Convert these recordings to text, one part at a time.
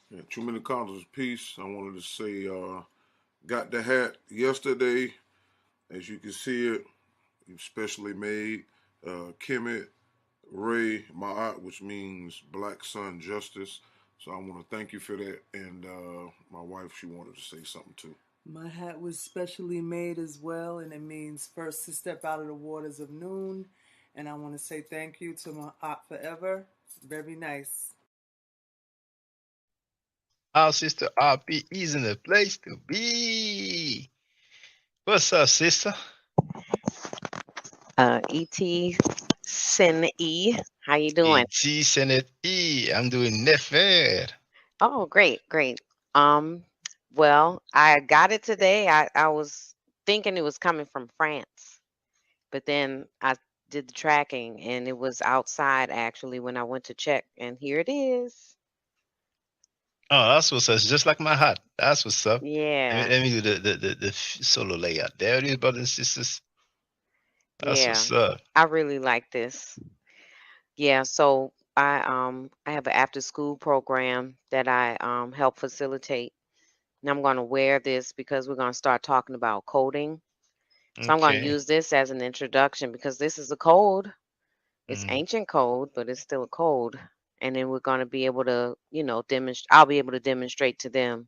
Yeah, too many colors. Peace. I wanted to say, got the hat yesterday. As you can see it, specially made. Kemet Ray Ma'at, which means Black Sun Justice. So I want to thank you for that. And my wife, she wanted to say something too. My hat was specially made as well, and it means first to step out of the waters of noon. And I want to say thank you to my aunt forever. Very nice. Our sister RP is in the place to be. What's up, sister? Et Sin E. How you doing? E.T. Senate E. I'm doing nefer. Oh, great. Um, well, I got it today. I was thinking it was coming from France, but then I did the tracking and it was outside actually when I went to check, and here it is. Oh, that's what's up. It's just like my hat. That's what's up. Yeah, Let me do the solo layout. There it is, brothers and sisters. That's yeah. what's up. I really like this. Yeah, so I have an after school program that I help facilitate. And I'm going to wear this because we're going to start talking about coding. So I'm going to Okay. use this as an introduction because this is a code. It's Mm. ancient code, but it's still a code. And then we're going to be able to, demonstrate. I'll be able to demonstrate to them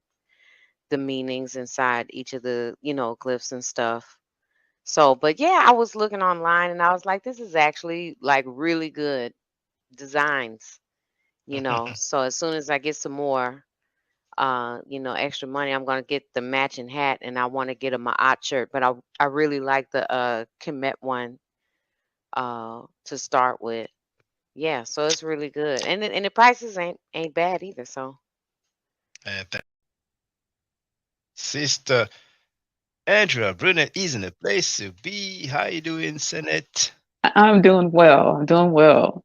the meanings inside each of the, glyphs and stuff. So, but yeah, I was looking online and I was like, this is actually like really good designs, So as soon as I get some more, extra money, I'm gonna get the matching hat, and I want to get a Ma'at shirt. But I really like the Kemet one to start with. Yeah, so it's really good, and the prices ain't bad either. So Sister Andrea Brunet is in the place to be. How you doing, Senate? I'm doing well. I'm doing well.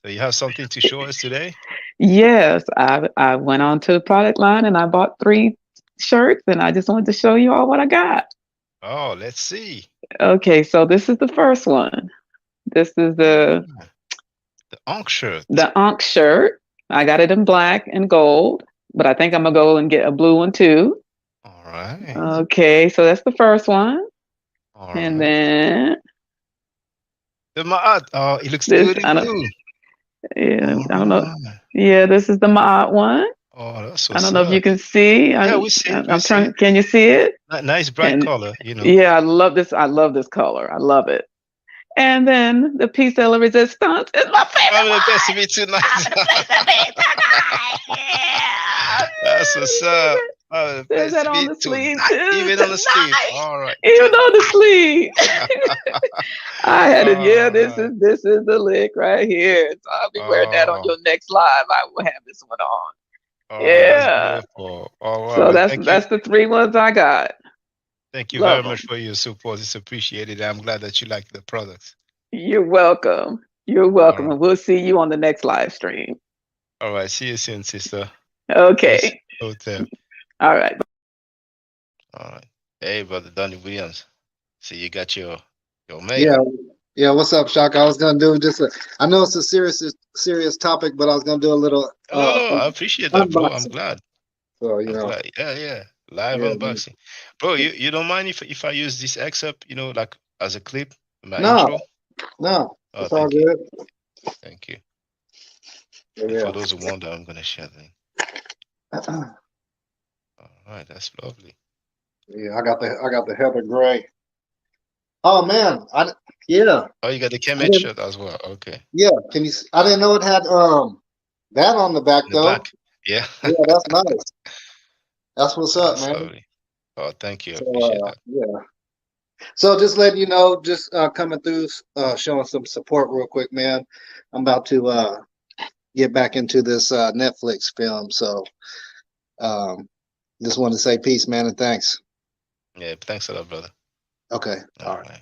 So you have something to show us today? Yes, I went on to the product line and I bought 3 shirts, and I just wanted to show you all what I got. Oh, let's see. Okay, so this is the first one. This is the Ankh shirt. the Ankh shirt. I got it in black and gold, but I think I'm gonna go and get a blue one too. All right. Okay, so that's the first one. All And right. then The Ma'at. Oh, it looks this, good in blue. I don't know. Yeah, this is the Ma'at one. Oh, that's I what's don't know if you up. can see. Yeah, we see it. We I'm see trying. it. Can you see it? Nice bright And color, yeah, I love this. I love this color. I love it. And then the piece de la resistance is my favorite Oh, the one. best to be tonight. Yeah. That's what's up. Oh, the There's best that to on be the sleeve tonight. too. Even on the sleeve. All right. Even on the sleeve. I had it. Yeah, All right. this is the lick right here. So I'll be wearing that on Oh, your next live. I will have this one on. oh, that's Yeah. beautiful. Oh, wow. So Well, that's the 3 ones I got. thank you very Love much them. for your support. It's appreciated. I'm glad that you like the products. You're welcome. You're All welcome. right. And we'll see you on the next live stream. All right. See you soon, sister. Peace. Okay. Hotel. All right. All right. Hey, brother Donnie Williams. See, you got your Yeah, makeup. yeah. What's up, Shaka? I was gonna do just I know it's a serious topic, but I was gonna do a little No, I appreciate that, bro. I'm unboxing. glad. So I'm glad. Yeah. Live yeah. unboxing. Bro, you don't mind if I use this excerpt, like as a clip, my No, intro? no, Oh, it's all thank you. good. Thank you. And Yeah. for those who wonder, I'm gonna share the link. All right, that's lovely. Yeah, I got the Heather Gray. Oh man, yeah. Oh, you got the Kemet shirt as well. Okay. Yeah, can you? I didn't know it had that on the back In the though. back. Yeah. Yeah, that's nice. That's what's up, That's man. lovely. Oh, thank you. I So appreciate that. yeah. So just letting you know, just coming through, showing some support real quick, man. I'm about to get back into this Netflix film, so just wanted to say peace, man, and thanks. Yeah, thanks a lot, brother. Okay, all right. Right.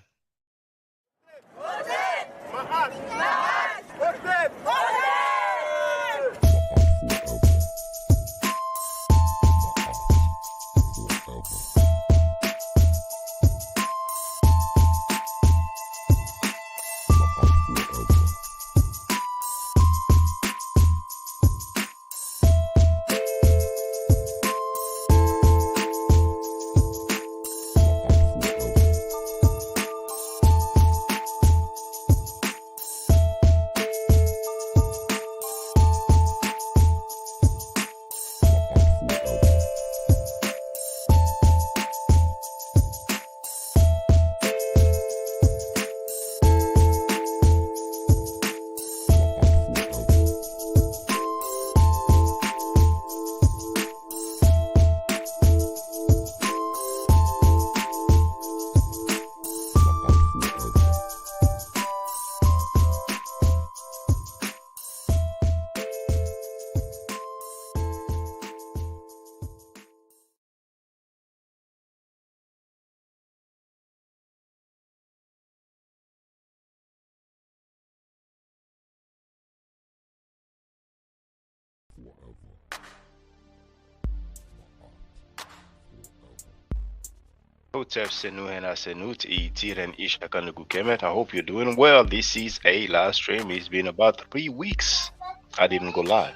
Hotep Senuhena Senut Tiren Ishakanugu Kemet. I hope you're doing well. This is a live stream. It's been about 3 weeks. I didn't go live.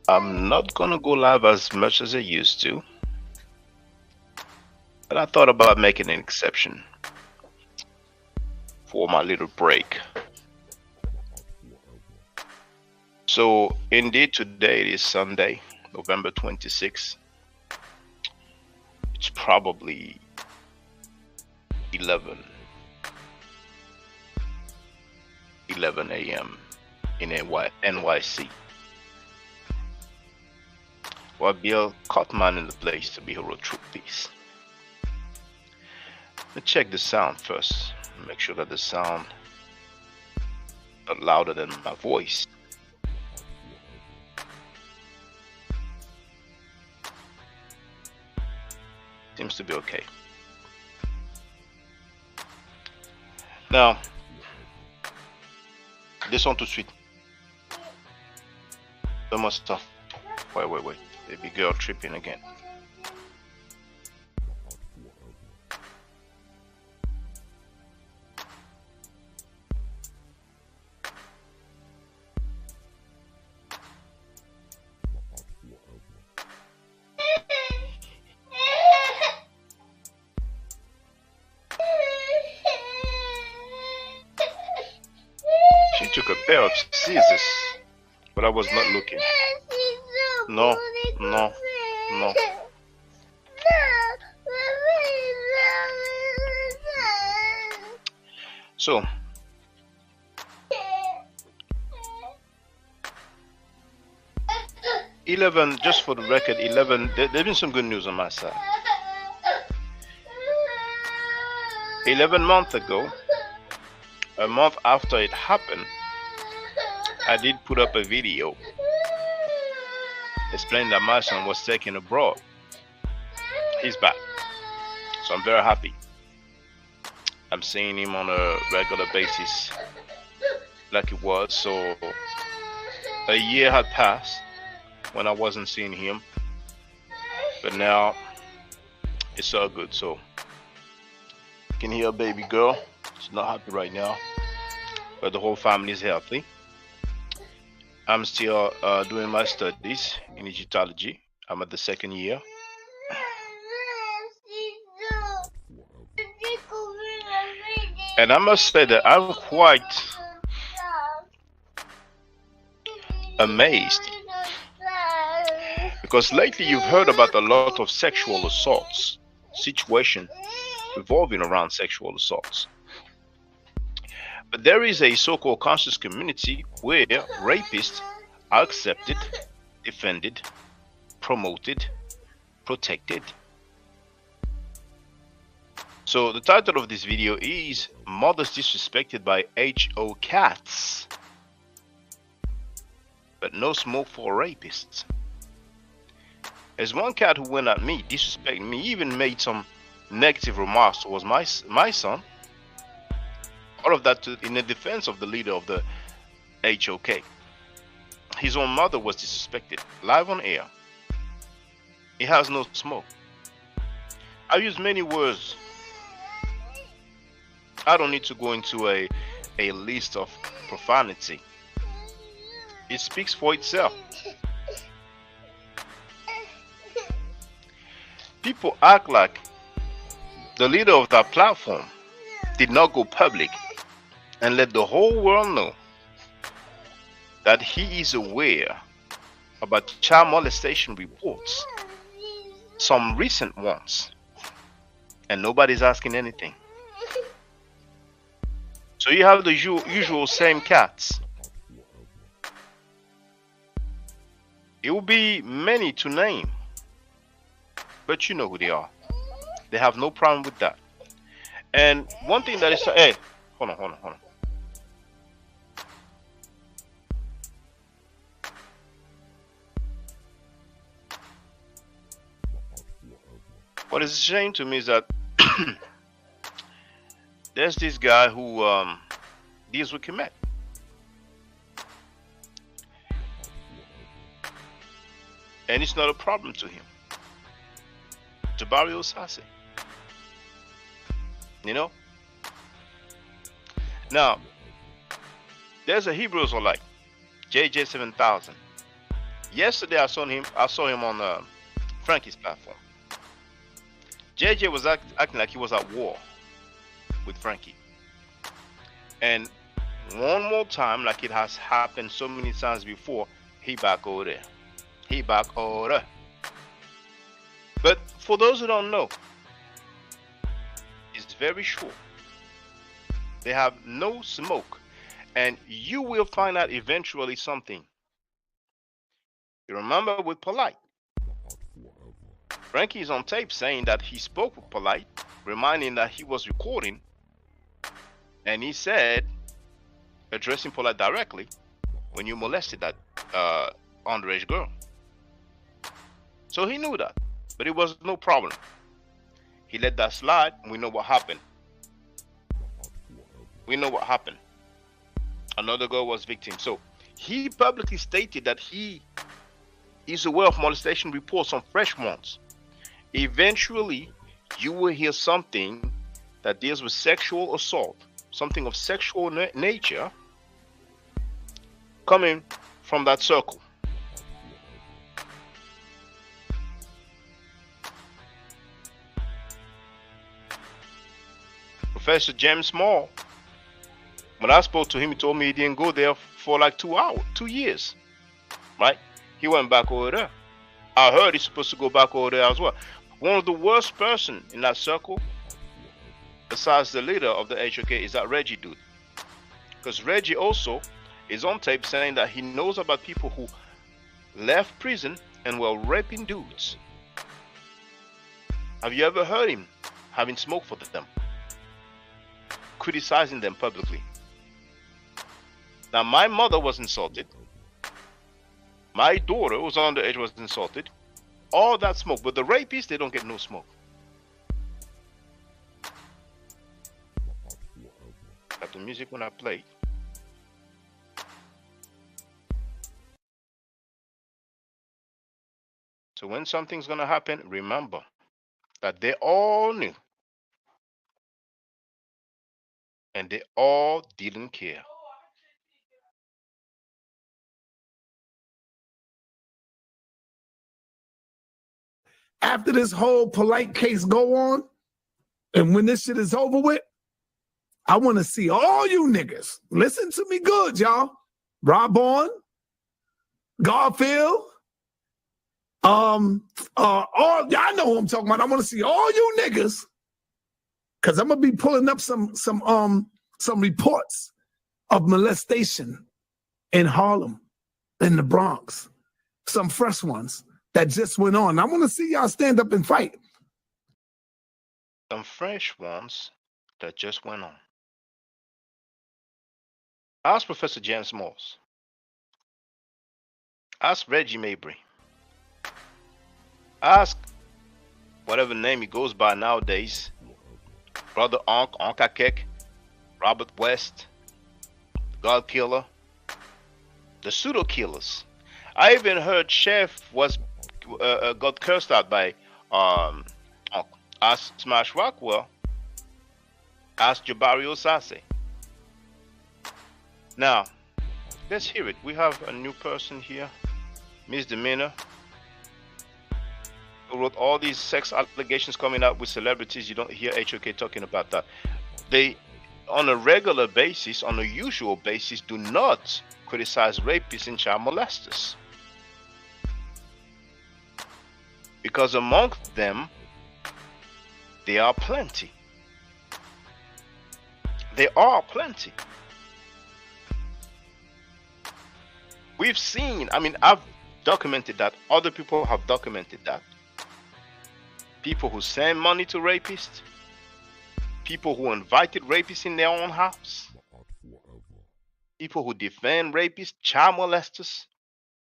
I'm not gonna go live as much as I used to, but I thought about making an exception for my little break. So indeed, today is Sunday, November 26th. It's probably 11 a.m. in NYC. Well, Bill Cotman in the place to be hero troop piece. Let's check the sound first. Make sure that the sound is louder than my voice. Seems to be okay. Now, descends tout de suite. Donne-moi ça. Wait. Baby girl tripping again. She took a pair of scissors, but I was not looking. No. So, just for the record, 11, there's been some good news on my side. 11 months ago, a month after it happened, I did put up a video explaining that my son was taken abroad. He's back. So I'm very happy. I'm seeing him on a regular basis like it was. So a year had passed when I wasn't seeing him. But now it's all good. So you can hear a baby girl. She's not happy right now. But the whole family is healthy. I'm still doing my studies in Egyptology. I'm at the second year. And I must say that I'm quite amazed, because lately you've heard about a lot of sexual assaults, situation revolving around sexual assaults. But there is a so-called conscious community where rapists are accepted, defended, promoted, protected. So the title of this video is Mothers Disrespected by H.O.Kats. But no smoke for rapists. There's one cat who went at me, disrespecting me, even made some negative remarks towards my son. All of that in the defense of the leader of the H.O.K. His own mother was disrespected, live on air. He has no smoke. I use many words. I don't need to go into a list of profanity. It speaks for itself. People act like the leader of that platform did not go public and let the whole world know that he is aware about child molestation reports, some recent ones, and nobody's asking anything. So you have the usual same cats. It will be many to name, but you know who they are. They have no problem with that. And one thing that is, hey, hold on. What is a shame to me is that there's this guy who deals with Kemet. and it's not a problem to him. Jabari Osase. You know? Now, there's a Hebrew Israelite, JJ7000. Yesterday I saw him on Frankie's platform. JJ was acting like he was at war with Frankie. And one more time, like it has happened so many times before, he back over there. He back over there. But for those who don't know, it's very short. They have no smoke. And you will find out eventually something. You remember with Polite. Frankie is on tape saying that he spoke with Polite, reminding that he was recording. And he said, addressing Polite directly, when you molested that underage girl. So he knew that, but it was no problem. He let that slide, and we know what happened. We know what happened. Another girl was victim. So he publicly stated that he is aware of molestation reports on fresh ones. Eventually, you will hear something that deals with sexual assault, something of sexual nature coming from that circle. Professor James Small, when I spoke to him, he told me he didn't go there for like 2 years, right? He went back over there. I heard he's supposed to go back over there as well. One of the worst person in that circle, besides the leader of the H.O.K, is that Reggie dude. Because Reggie also is on tape saying that he knows about people who left prison and were raping dudes. Have you ever heard him having smoke for them? Criticizing them publicly. Now, my mother was insulted. My daughter, who was underage, was insulted. All that smoke. But the rapists, they don't get no smoke. Got the music when I play. So when something's going to happen, remember that they all knew. And they all didn't care. After this whole Polite case go on, and when this shit is over with, I want to see all you niggas. Listen to me good, y'all. Rob on, Garfield, all y'all know who I'm talking about. I want to see all you niggas, because I'm gonna be pulling up some reports of molestation in Harlem, in the Bronx, some fresh ones that just went on. I want to see y'all stand up and fight. Some fresh ones that just went on. Ask Professor James Morse. Ask Reggie Mabry. Ask whatever name he goes by nowadays. Brother H.O.Kats, Robert West, God Killer, the pseudo killers. I even heard Chef was got cursed out by Ask Smash Rockwell. Ask Jabari Osase. Now, let's hear it. We have a new person here, Miss Demeanor, who wrote all these sex allegations coming out with celebrities. You don't hear H.O.K talking about that. They, on a regular basis, on a usual basis, do not criticize rapists and child molesters. Because amongst them, there are plenty. There are plenty. We've seen, I mean, I've documented that. Other people have documented that. People who send money to rapists. People who invited rapists in their own house. People who defend rapists, child molesters,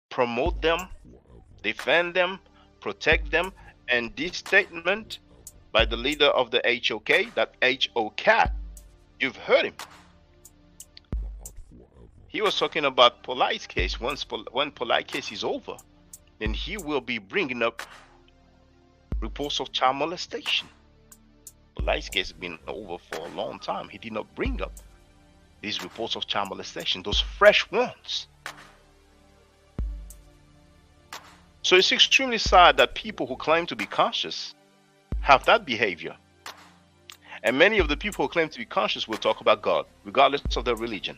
promote them, defend them, protect them. And this statement by the leader of the H.O.K, that H.O.Kats, you've heard him. He was talking about Polite's case. When Polite case is over, and he will be bringing up reports of child molestation. But Light's case has been over for a long time. He did not bring up these reports of child molestation, those fresh ones. So it's extremely sad that people who claim to be conscious have that behavior. And many of the people who claim to be conscious will talk about God, regardless of their religion.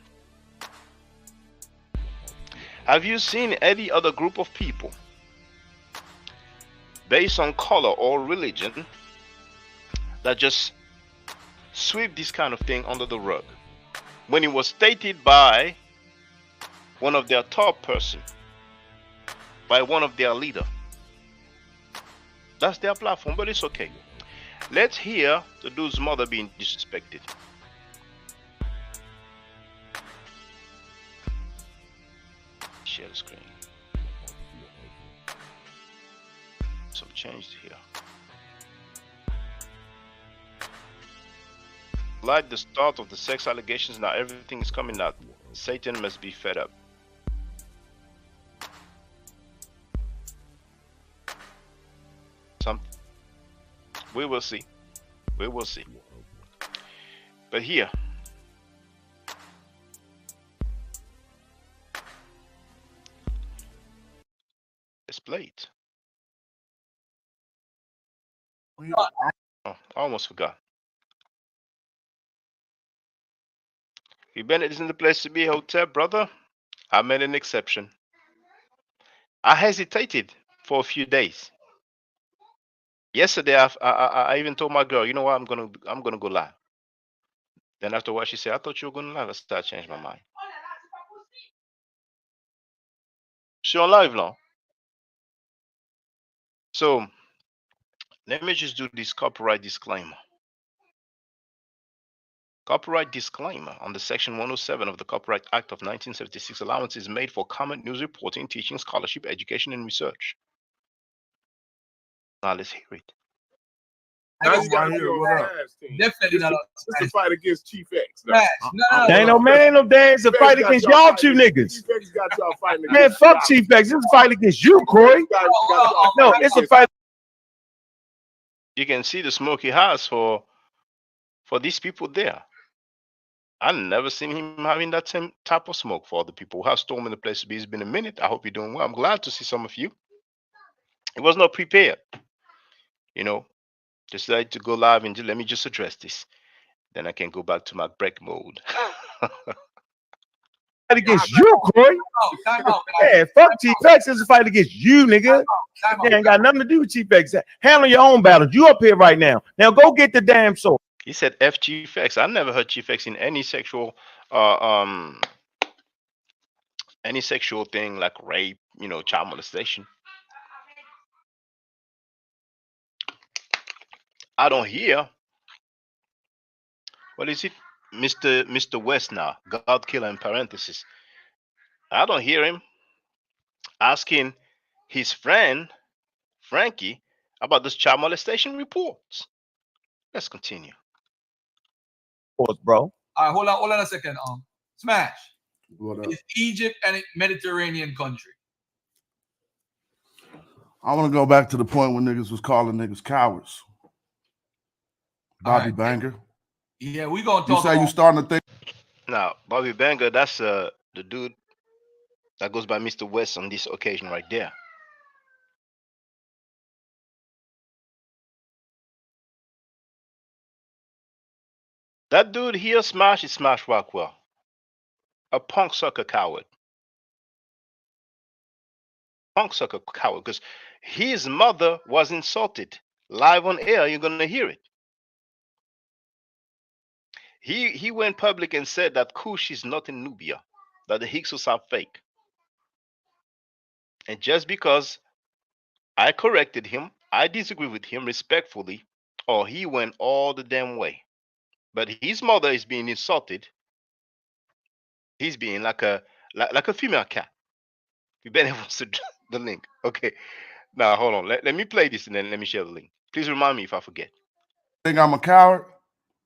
Have you seen any other group of people, based on color or religion, that just sweep this kind of thing under the rug? When it was stated by one of their top person, by one of their leader, that's their platform, but it's okay. Let's hear the dude's mother being disrespected. Share the screen. Some change here. Like the start of the sex allegations, now everything is coming out. Satan must be fed up. Something. We will see. We will see. But here, let's play it. Oh, I almost forgot. If Bennett isn't the place to be, hotel, brother, I made an exception. I hesitated for a few days. Yesterday, I even told my girl, you know what, I'm gonna go live. Then after what she said, I thought you were gonna live. I said, I changed my mind. She on live now. So let me just do this copyright disclaimer. Copyright disclaimer on the Section 107 of the Copyright Act of 1976. Allowance is made for comment, news reporting, teaching, scholarship, education, and research. Now let's hear it. That's right here. What up? Definitely not. It's a fight against Chief X. No, Ain't no man, ain't no day. It's a fight against y'all two niggas. Chief X got y'all fighting Man, against fuck Chief X. It's a fight against you, Corey. No, it's a fight. You can see the smoke he has for these people there. I've never seen him having that same type of smoke for other people who have stormed the place to be. It's been a minute. I hope you're doing well. I'm glad to see some of you. It was not prepared. You know, just like to go live and let me just address this. Then I can go back to my break mode. Fight against you, Corey. Yeah, fuck Chief X. It's a fight against you, nigga. It ain't got nothing to do with Chief X. Handle your own battles. You up here right now. Now go get the damn sword. He said F Chief X. I never heard Chief X in any sexual thing like rape, child molestation. I don't hear. What is it? Mr. West now, God killer in parentheses. I don't hear him asking his friend Frankie about this child molestation reports. Let's continue. Bro. All right, hold on a second. Smash. It's Egypt and Mediterranean country. I want to go back to the point when niggas was calling niggas cowards. Bobby Banger. Yeah, we gonna talk. You say you starting to think. Now, Bobby Banger, that's the dude that goes by Mr. West on this occasion right there. That dude here, Smash, is Smash Rockwell. A punk sucker coward. Punk sucker coward, because his mother was insulted. Live on air, you're gonna hear it. He went public and said that Kush is not in Nubia, that the Hyksos are fake. And just because I corrected him, I disagree with him respectfully, or he went all the damn way. But his mother is being insulted. He's being like a female cat. You better wants to the link. Okay. Now hold on. Let me play this and then let me share the link. Please remind me if I forget. Think I'm a coward?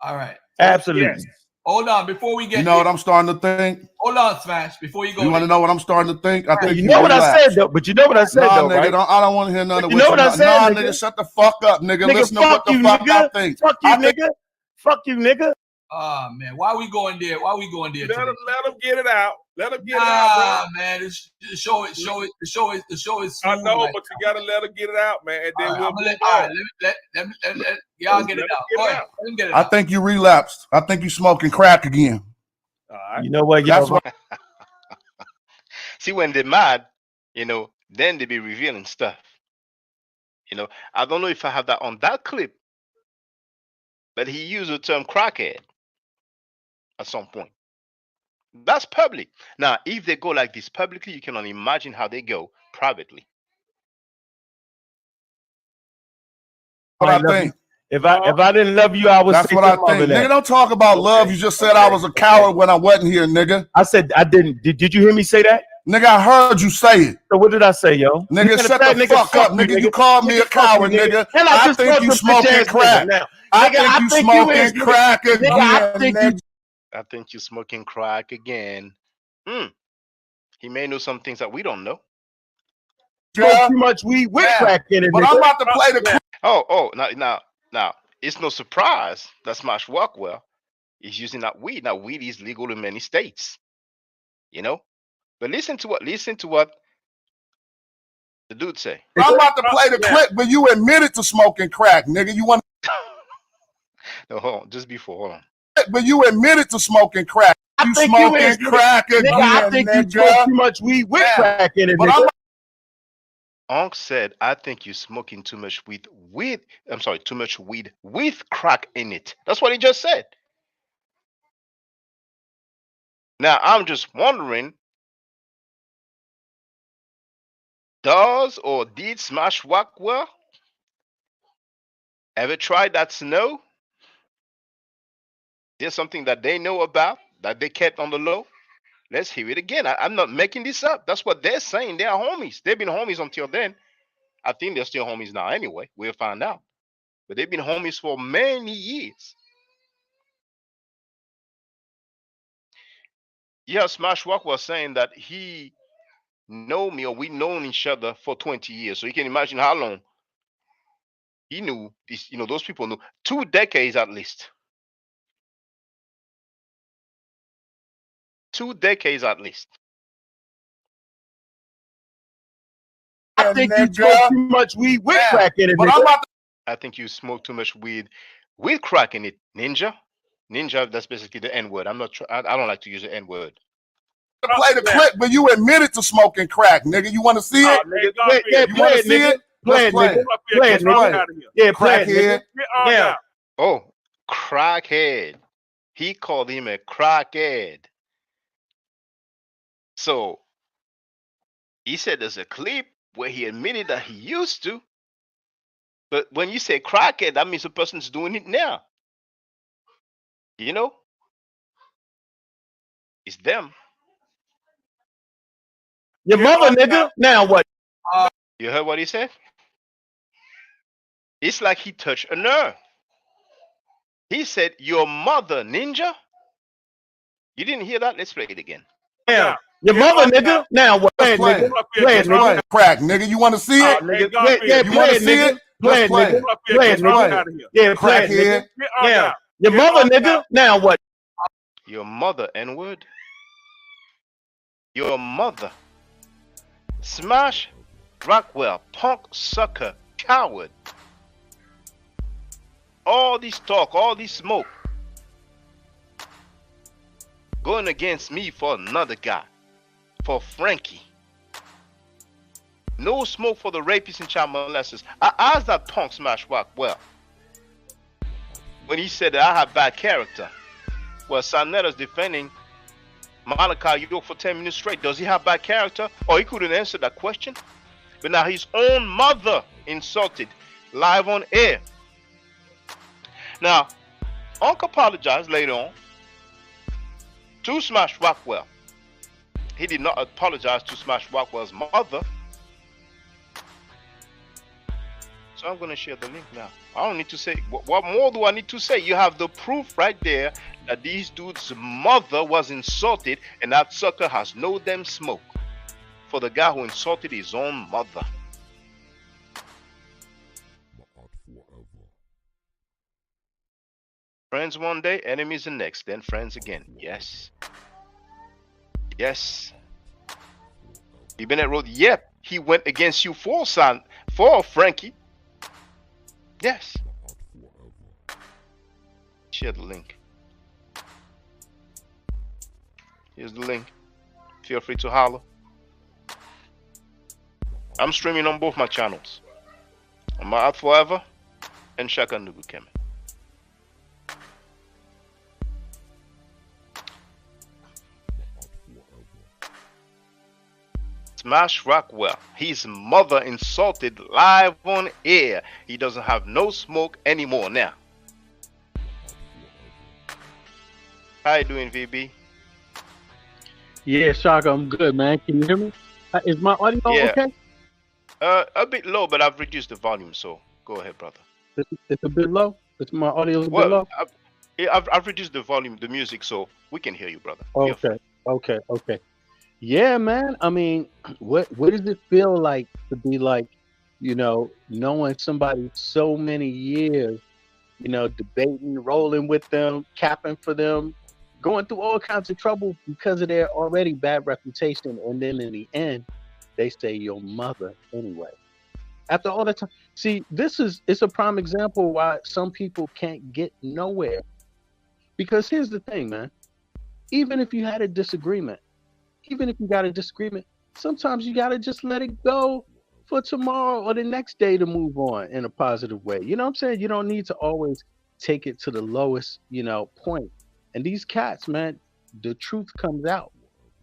All right. Absolutely. Yes. Hold on, before we get You know what I'm starting to think? Hold on, Smash. Before you go, You want to know what I'm starting to think? I think you know what I said though. But you know what I said nah, though, nigga, right? I don't want to hear none of You what know what I said, Nah, nigga? nigga, shut the fuck up, nigga. Nigga, Listen to what the you, fuck nigga. I think. Fuck you, nigga. Fuck you, nigga. Oh man, why we going there? Why we going there? Let today? him get it out. Let him get it out, bro. Man, the show is. I know, but you gotta let him get it out, man. And then we'll move on. Let y'all get it out. Go ahead. Let him get it I out. think you relapsed. I think you smoking crack again. You know what? That's what. See, when they're mad, you know, then they be revealing stuff. You know, I don't know if I have that on that clip, but he used the term crackhead at some point. That's public. Now, if they go like this publicly, you can only imagine how they go privately. What I think. If I didn't love you, I would That's say what I something think. other than Nigga, don't talk about love. You just said I was a coward when I wasn't here, nigga. I said I didn't. Did you hear me say that? Nigga, I heard you say it. So what did I say, yo? Nigga, shut the fuck up, nigga. You called me a coward, nigga. And I think you smoking crack. I think you smoking crack again. I think you smoking crack again. He may know some things that we don't know. Too much weed with crack in it. But I'm about to play the clip. Now, it's no surprise that Smash Rockwell is using that weed. Now, weed is legal in many states, you know. But listen to what the dude say. I'm about to play the clip, but you admitted to smoking crack, nigga. You want? No, hold on, just before, hold on. But you admitted to smoking crack. You smoking crack again, I think you smoke too much weed with crack in it, nigga. Unc said, I think you're smoking too much weed too much weed with crack in it. That's what he just said. Now, I'm just wondering, does or did Smash Rockwell ever try that snow? There's something that they know about that they kept on the low. Let's hear it again. I'm not making this up. That's what they're saying. They are homies. They've been homies until then. I think they're still homies now anyway. We'll find out. But they've been homies for many years. Yeah, Smash Walk was saying that he know me or we known each other for 20 years. So you can imagine how long he knew this, those people knew 2 decades at least. 2 decades at least. I think you smoke too much weed with crack in it, nigga. I think you smoke too much weed with crack in it, Ninja. Ninja, that's basically the N-word. I don't like to use the N-word. Play the clip, but you admitted to smoking crack, nigga. You want to see it? You want to see it? Play it, nigga. Play it, nigga. Yeah, play it, nigga. Yeah. Oh, crackhead. He called him a crackhead. So he said there's a clip where he admitted that he used to. But when you say crackhead, that means the person's doing it now. You know? It's them. Your mother, nigga. Now what? You heard what he said? It's like he touched a nerve. He said, your mother, Ninja? You didn't hear that? Let's play it again. Yeah. Your mother, nigga. Now what? Play it, nigga. Play it, nigga. Crack, nigga. You want to see it? Yeah, you want to see it? Play it, nigga. Play it, nigga. Yeah, play it, nigga. Yeah. Your mother, nigga. Now what? Your mother, N-word. Your mother. Smash Rockwell, punk sucker, coward. All this talk, all this smoke. Going against me for another guy. For Frankie. No smoke for the rapists and child molesters. I asked that punk Smash Rockwell when he said that I have bad character. Well, Sanetta's defending Malachi York for 10 minutes straight. Does he have bad character? Or he couldn't answer that question. But now his own mother insulted live on air. Now, Unc apologized later on to Smash Rockwell. He did not apologize to Smash Rockwell's mother. So I'm going to share the link now. I don't need to say, what more do I need to say? You have the proof right there that these dudes' mother was insulted, and that sucker has no damn smoke for the guy who insulted his own mother. Friends one day, enemies the next, then friends again. Yes. Yes. Bennett wrote, yep, he went against you for Frankie. Yes. Share the link. Here's the link. Feel free to holler. I'm streaming on both my channels. On my Art Forever and Shaka Nubukeme. Smash Rockwell. His mother insulted live on air. He doesn't have no smoke anymore now. How you doing, VB? Yeah, Shaka, I'm good, man. Can you hear me? Is my audio okay? A bit low, but I've reduced the volume, so go ahead, brother. It's a bit low? My audio a bit low? I've reduced the volume, the music, so we can hear you, brother. Okay. Yeah, man. I mean, what does it feel like to be like, knowing somebody so many years, debating, rolling with them, capping for them, going through all kinds of trouble because of their already bad reputation, and then in the end, they say your mother anyway. After all that time, see, it's a prime example why some people can't get nowhere. Because here's the thing, man. Even if you had a disagreement, sometimes you gotta just let it go for tomorrow or the next day to move on in a positive way. You know what I'm saying? You don't need to always take it to the lowest, point. And these cats, man, the truth comes out.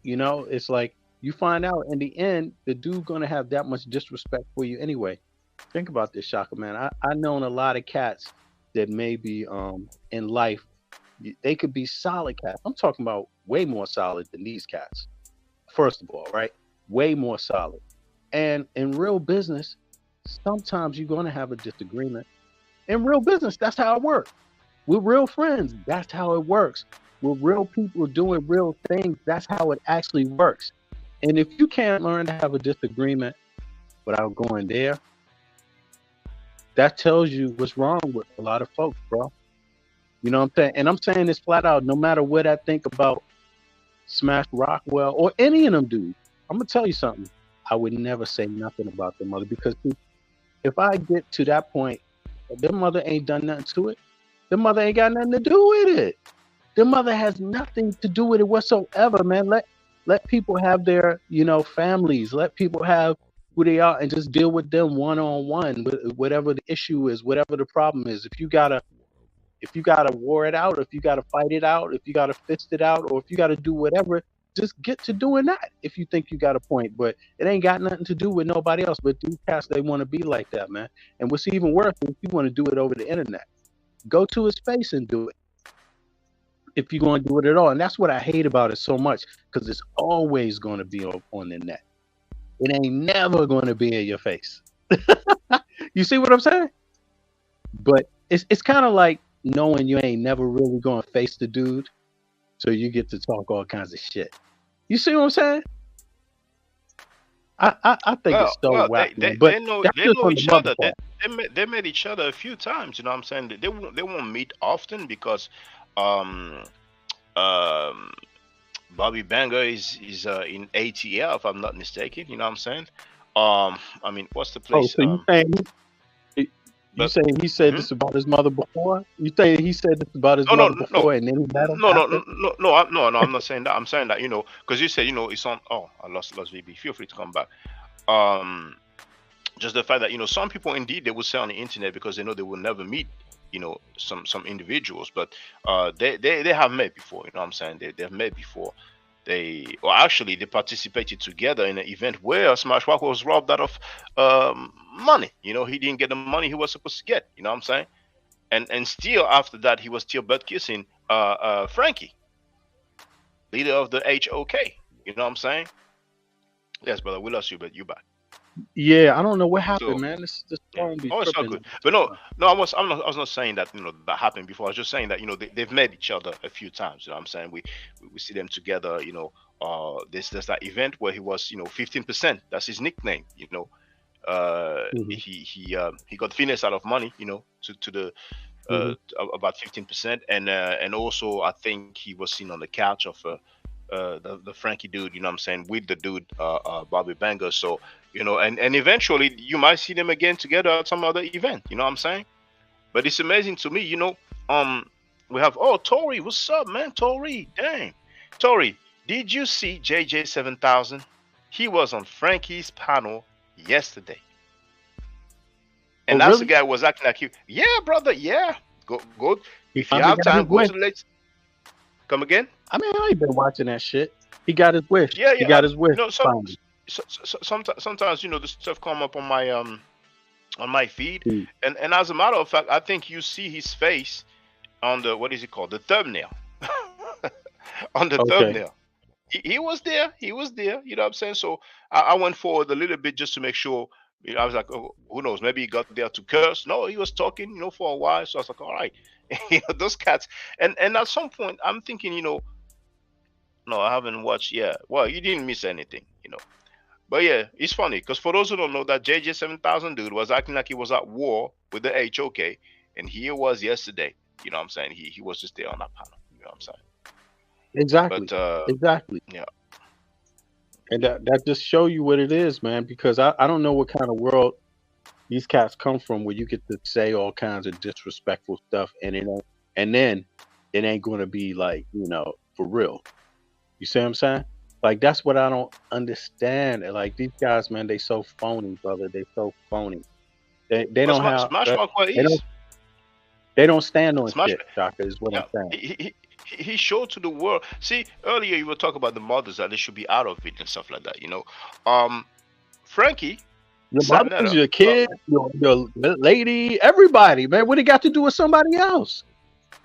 It's like you find out in the end, the dude gonna have that much disrespect for you anyway. Think about this, Shaka, man. I known a lot of cats that maybe in life they could be solid cats. I'm talking about way more solid than these cats. First of all, right? Way more solid. And in real business, sometimes you're going to have a disagreement. In real business, that's how it works. We're real friends. That's how it works. We're real people doing real things. That's how it actually works. And if you can't learn to have a disagreement without going there, that tells you what's wrong with a lot of folks, bro. You know what I'm saying? And I'm saying this flat out, no matter what I think about Smash Rockwell or any of them dudes, I'm gonna tell you something. I would never say nothing about their mother, because if I get to that point, their mother ain't done nothing to it. Their mother ain't got nothing to do with it. Their mother has nothing to do with it whatsoever, man. Let people have their, families. Let people have who they are and just deal with them one-on-one, whatever the issue is, whatever the problem is. If you gotta war it out, if you gotta fight it out, if you gotta fist it out, or if you gotta do whatever, just get to doing that if you think you got a point. But it ain't got nothing to do with nobody else. But these cats, they want to be like that, man. And what's even worse is you want to do it over the internet. Go to his face and do it if you're going to do it at all. And that's what I hate about it so much, because it's always going to be on the net. It ain't never going to be in your face. You see what I'm saying? But it's kind of like knowing you ain't never really going to face the dude, so you get to talk all kinds of shit. You see what I'm saying? I think it's so whack, they know each other. They met each other a few times. You know what I'm saying? They won't meet often because Bobby Banger is in ATL, if I'm not mistaken. You know what I'm saying? I mean, what's the place? So you saying he said this about his mother before? You say he said this about his mother before, and then he met him? No, I'm not saying that. I'm saying that, because you said, it's on. Oh, I lost VB. Feel free to come back. Just the fact that, some people indeed they will say on the internet because they know they will never meet, some individuals, but they have met before. You know what I'm saying? They've met before. They participated together in an event where Smash Walker was robbed out of money. He didn't get the money he was supposed to get. You know what I'm saying? And still after that, he was still butt kissing Frankie, leader of the H.O.K. You know what I'm saying? Yes, brother, we lost you, but you back. Yeah, I don't know what So happened, man. This yeah. phone be Oh, it's all tripping. good. But no, I was not saying that that happened before. I was just saying that they've met each other a few times. You know what I'm saying? We see them together. There's that event where he was 15%. That's his nickname. Hmm. He got Phineas out of money. To the Hmm. about 15%, and also I think he was seen on the couch of the Frankie dude. You know what I'm saying, with the dude Bobby Banger. So and eventually you might see them again together at some other event. You know what I'm saying? But it's amazing to me. Um, we have Tori. What's up, man? Tori, dang, Tori. Did you see JJ 7000? He was on Frankie's panel yesterday. Oh, And that's the really? guy who was acting like you. Yeah, brother. Yeah. Go. He If you finally have got his time, go wish. to the latest. Come again? I mean, I ain't been watching that shit. He got his wish. Yeah, He yeah. got his wish finally. Sometimes the stuff come up on my feed, Mm. and as a matter of fact, I think you see his face on the, what is it called, the thumbnail. On the Okay. thumbnail, he was there. He was there. You know what I'm saying? So I went forward a little bit just to make sure. I was like, oh, who knows? Maybe he got there to curse. No, he was talking, for a while. So I was like, all right, those cats. And at some point, I'm thinking, no, I haven't watched. Yeah, well, you didn't miss anything. But yeah, it's funny because for those who don't know, that JJ 7000 dude was acting like he was at war with the HOK, and here was yesterday. You know what I'm saying? He was just there on that panel. You know what I'm saying? Exactly. But Exactly. yeah, And that just show you what it is, man. Because I don't know what kind of world these cats come from where you get to say all kinds of disrespectful stuff, and then it ain't going to be like for real. You see what I'm saying? Like that's what I don't understand. Like these guys, man, they so phony, brother. They so phony. They but don't have Smash Walker they is don't they don't stand on Smash. shit. Shaka is what Yeah, I'm saying. he showed to the world. See, earlier you were talking about the mothers that they should be out of it and stuff like that. Frankie Your mothers, Sandetta. your kids, your lady, everybody, man. What it got to do with somebody else?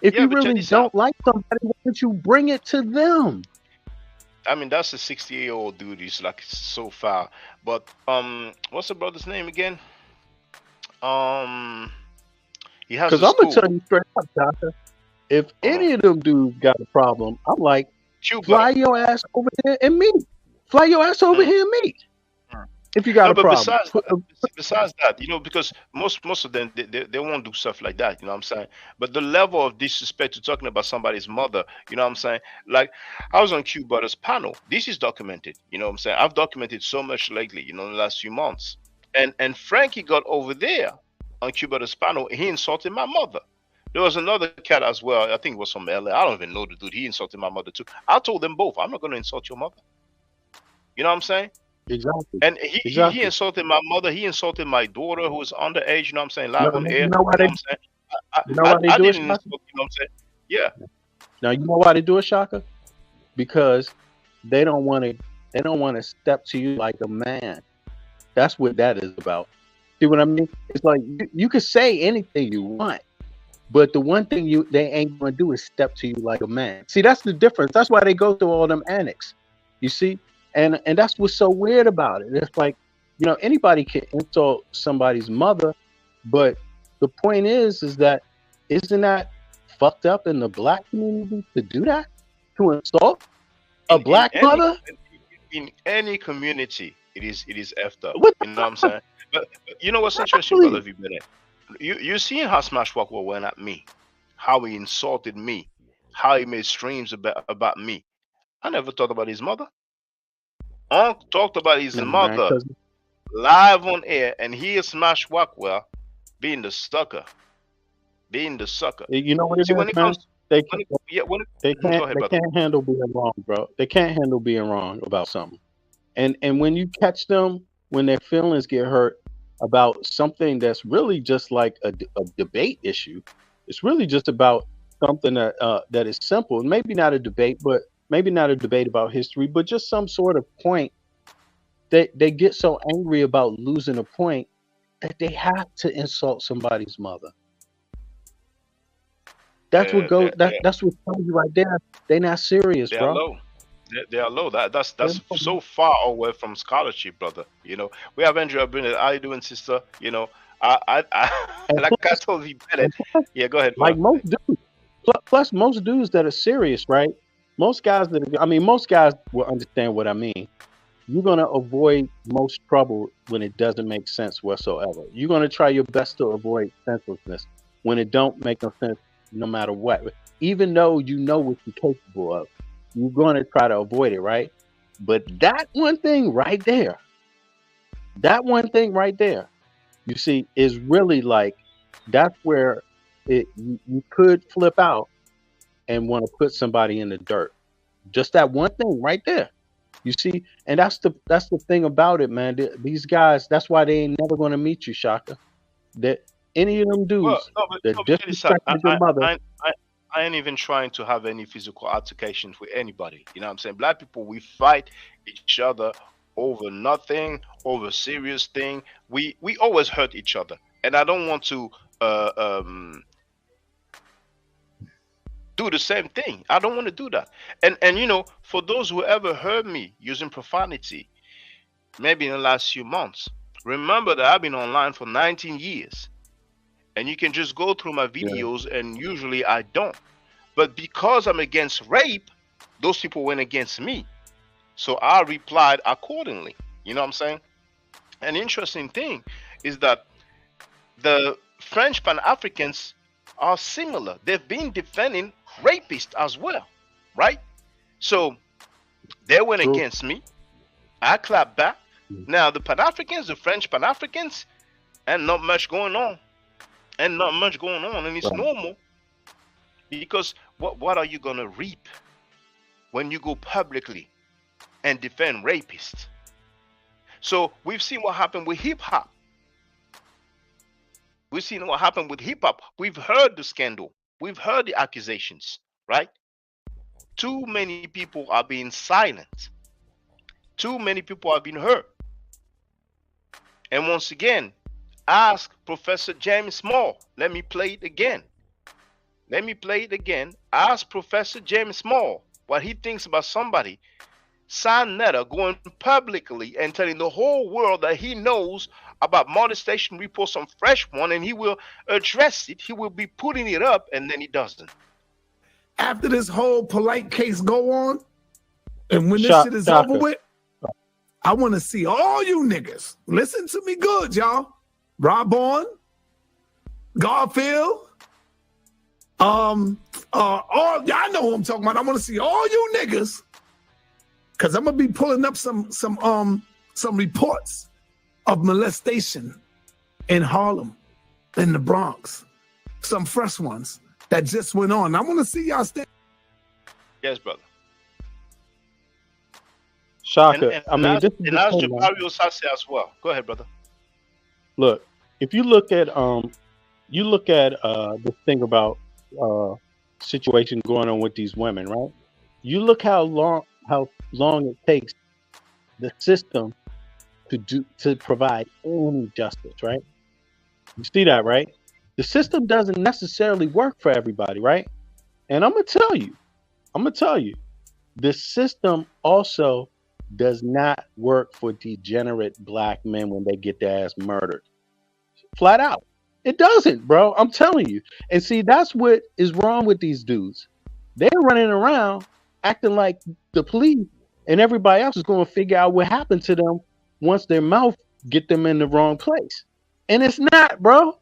If Yeah, you but check really this out. don't like somebody, why don't you bring it to them? I mean, that's a 60-year-old dude. He's like so far. But what's the brother's name again? Um, he has Because a I'm gonna school. tell you straight up, Doctor. If Uh-huh. any of them dudes got a problem, I'm like, Cuba. fly your ass over there and meet. Fly your ass over Mm. here and meet. If you got No, a but problem, besides that, because most of them they won't do stuff like that. You know what I'm saying? But the level of disrespect to talking about somebody's mother, you know what I'm saying? Like I was on Q Butter's panel. This is documented. You know what I'm saying? I've documented so much lately. In the last few months. And Frankie got over there on Q Butter's panel. He insulted my mother. There was another cat as well. I think it was from LA. I don't even know the dude. He insulted my mother too. I told them both, I'm not going to insult your mother. You know what I'm saying? exactly, And he exactly. insulted my mother. He insulted my daughter, who was underage. You know what I'm saying? No, Live on no, air. you know why You know they what I'm saying? I, you know I, why they I do it, didn't Shaka? insult. You know what I'm saying? Yeah. Now you know why they do it, Shaka? Because they don't want to step to you like a man. That's what that is about. See what I mean? It's like you can say anything you want, but the one thing they ain't gonna do is step to you like a man. See, that's the difference. That's why they go through all them annex. You see? And that's what's so weird about it. It's like, anybody can insult somebody's mother, but the point is that isn't that fucked up in the black community to do that? To insult a In black mother? in any community, it is effed up. What the You know what I'm fuck? saying? But you know what's interesting, brother? Exactly. If you been you seen how Smash Walker went at me, how he insulted me, how he made streams about me. I never thought about his mother. Unc talked about his No, man, mother because live on air, and he is Smash Walker being the sucker, being the sucker. you know what it See, is, when it man. comes, They when can't, it, yeah, when it, they go can't ahead, they brother. can't handle being wrong, bro. They can't handle being wrong about something. And when you catch them when their feelings get hurt about something that's really just like a debate issue, it's really just about something that is simple. Maybe not a debate, but maybe not a debate about history, but just some sort of point. They get so angry about losing a point that they have to insult somebody's mother. That's what They're goes. they're That's what tells you right there. They're not serious, they're bro. low. They are low. That's so far away from scholarship, brother. You know, we have Andrea Bennett. How you doing, sister? You know, And like I plus, told you, and Bennett. plus, Yeah, go ahead, like brother. most dudes, plus most dudes that are serious, right? Most guys most guys will understand what I mean. You're gonna avoid most trouble when it doesn't make sense whatsoever. You're gonna try your best to avoid senselessness when it don't make no sense, no matter what. Even though you know what you're capable of, you're gonna try to avoid it, right? But that one thing right there, you see, is really like that's where you could flip out and want to put somebody in the dirt. Just that one thing right there. You see, and that's the thing about it, man. These guys, that's why they ain't never gonna meet you, Shaka. That any of them Well, dudes no, but that check this out. disrespected your mother, I ain't even trying to have any physical altercations with anybody. You know what I'm saying? Black people, we fight each other over nothing, over serious thing. We always hurt each other, and I don't want to uh, um, do the same thing. I don't want to do that. And you know, for those who ever heard me using profanity, maybe in the last few months, remember that I've been online for 19 years. And you can just go through my yeah, videos, and usually I don't. But because I'm against rape, those people went against me. So I replied accordingly. You know what I'm saying? An interesting thing is that the French Pan Africans are similar. They've been defending rapists as well, right? So they went true. against me. I clapped back. Now the Pan Africans, the French Pan Africans, and not much going on. And not much going on, and it's Right. normal because what are you gonna reap when you go publicly and defend rapists? So we've seen what happened with hip hop. We've seen what happened with hip hop. We've heard the scandal. We've heard the accusations, right? Too many people are being silent. Too many people have been hurt. And once again, ask Professor James Small. Let me play it again. Let me play it again. Ask Professor James Small what he thinks about somebody, Sign Letter, going publicly and telling the whole world that he knows about molestation reports on Fresh One, and he will address it. He will be putting it up, and then he doesn't. After this whole polite case go on, and when this shit is over with, I want to see all you niggas. Listen to me good, y'all. Rob on, Garfield, all y'all know who I'm talking about. I want to see all you niggas, cause I'm gonna be pulling up some reports of molestation in Harlem, in the Bronx, some fresh ones that just went on. I want to see y'all stand. Yes, brother. Shaka, And I mean, that's, this is and the that's thing, man. Jabario Sase as well. Go ahead, brother. Look, if you look at this thing about situation going on with these women, right? You look how long it takes the system to provide any justice, right? You see that, right? The system doesn't necessarily work for everybody, right? And I'm gonna tell you, the system also does not work for degenerate black men when they get their ass murdered. Flat out. It doesn't, bro. I'm telling you. And see, that's what is wrong with these dudes. They're running around acting like the police and everybody else is going to figure out what happened to them once their mouth get them in the wrong place. And it's not, bro.